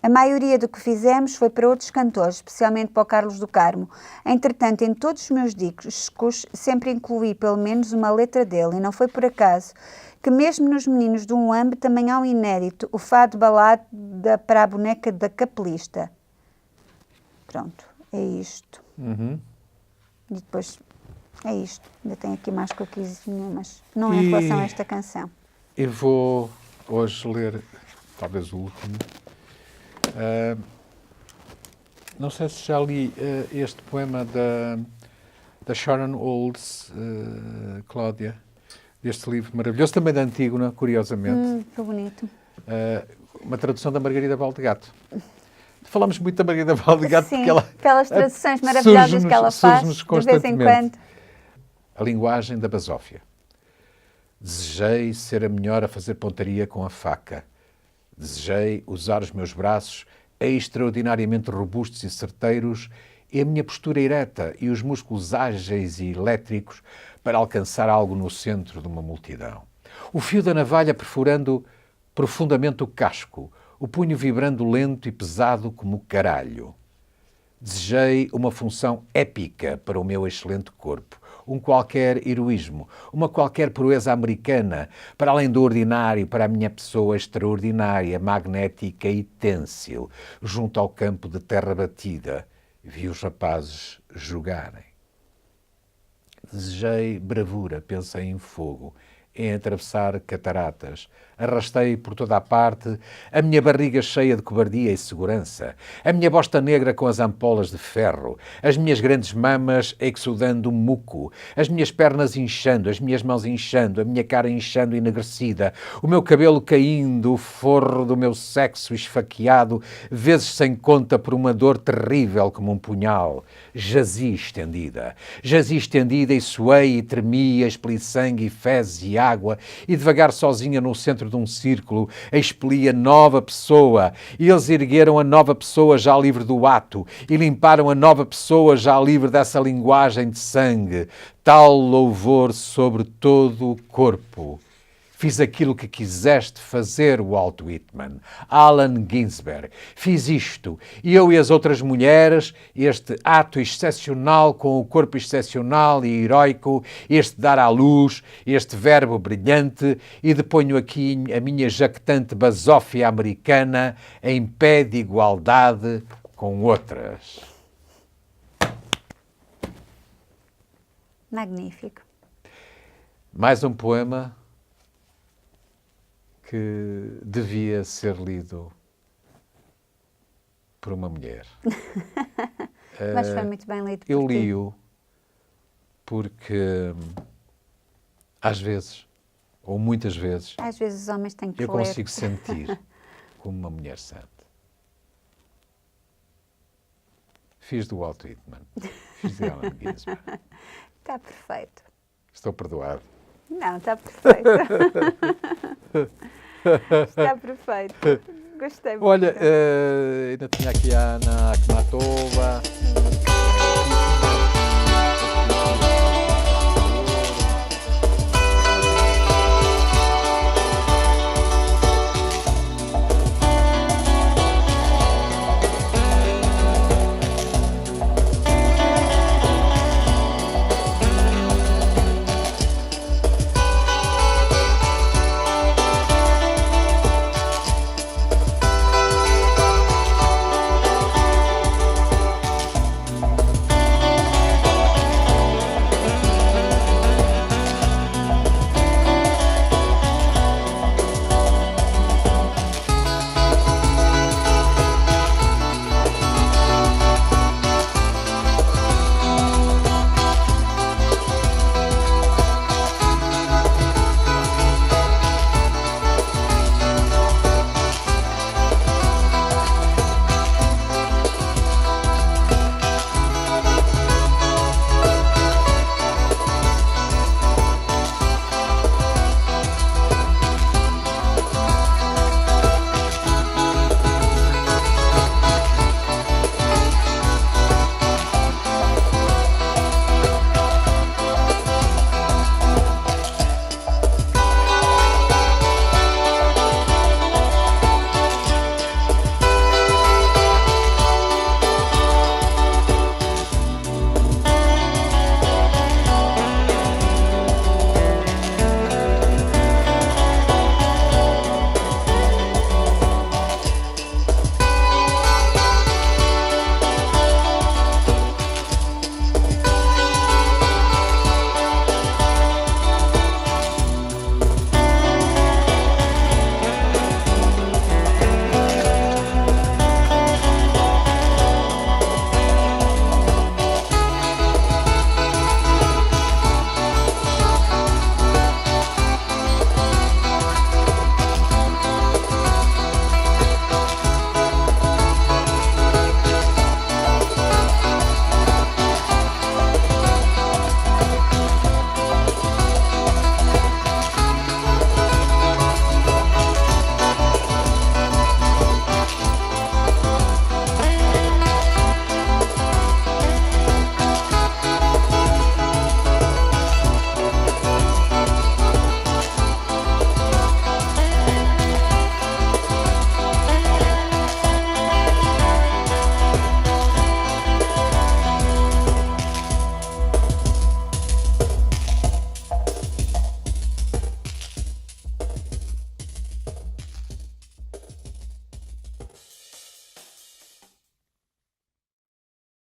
A maioria do que fizemos foi para outros cantores, especialmente para o Carlos do Carmo. Entretanto, em todos os meus discos, sempre incluí pelo menos uma letra dele, e não foi por acaso que mesmo nos Meninos do Uambe também há um inédito, o fado balada para a boneca da capelista. Pronto, é isto. E depois, é isto. Ainda tenho aqui mais coisinhas, mas não em relação a esta canção. Eu vou hoje ler, talvez o último. Não sei se já li este poema da Sharon Olds, Cláudia, deste livro maravilhoso, também da Antígona, curiosamente. Que bonito. Uma tradução da Margarida Valdegato. Falamos muito da Margarida Valdegato porque ela... pelas traduções maravilhosas que ela faz, de vez em quando. A linguagem da basófia. Desejei ser a melhor a fazer pontaria com a faca. Desejei usar os meus braços extraordinariamente robustos e certeiros e a minha postura ereta e os músculos ágeis e elétricos para alcançar algo no centro de uma multidão. O fio da navalha perfurando profundamente o casco, o punho vibrando lento e pesado como caralho. Desejei uma função épica para o meu excelente corpo, um qualquer heroísmo, uma qualquer proeza americana, para além do ordinário, para a minha pessoa extraordinária, magnética e tênsil, junto ao campo de terra batida, vi os rapazes jogarem. Desejei bravura, pensei em fogo, em atravessar cataratas. Arrastei por toda a parte a minha barriga cheia de cobardia e segurança, a minha bosta negra com as ampolas de ferro, as minhas grandes mamas exudando muco, as minhas pernas inchando, as minhas mãos inchando, a minha cara inchando enegrecida, o meu cabelo caindo, o forro do meu sexo esfaqueado, vezes sem conta por uma dor terrível como um punhal. Jazi estendida e suei e tremia, expeli sangue e fezes e água, e devagar sozinha no centro de um círculo, expeli a nova pessoa, e eles ergueram a nova pessoa já livre do ato, e limparam a nova pessoa já livre dessa linguagem de sangue, tal louvor sobre todo o corpo. Fiz aquilo que quiseste fazer, Walt Whitman. Allen Ginsberg. Fiz isto. E eu e as outras mulheres, este ato excepcional com o corpo excepcional e heroico, este dar à luz, este verbo brilhante, e deponho aqui a minha jactante basófia americana em pé de igualdade com outras. Magnífico. Mais um poema que devia ser lido por uma mulher. Mas foi muito bem lido Eu por ti. li-o porque, às vezes, ou muitas vezes, Às vezes os homens têm que eu ler. consigo sentir como uma mulher sente. Fiz do Walt Whitman. Fiz de Allen Ginsberg. Está perfeito. Estou perdoado. Não, está perfeito. Está perfeito. Gostei muito. Olha, ainda tinha aqui a Ana Akhmatova.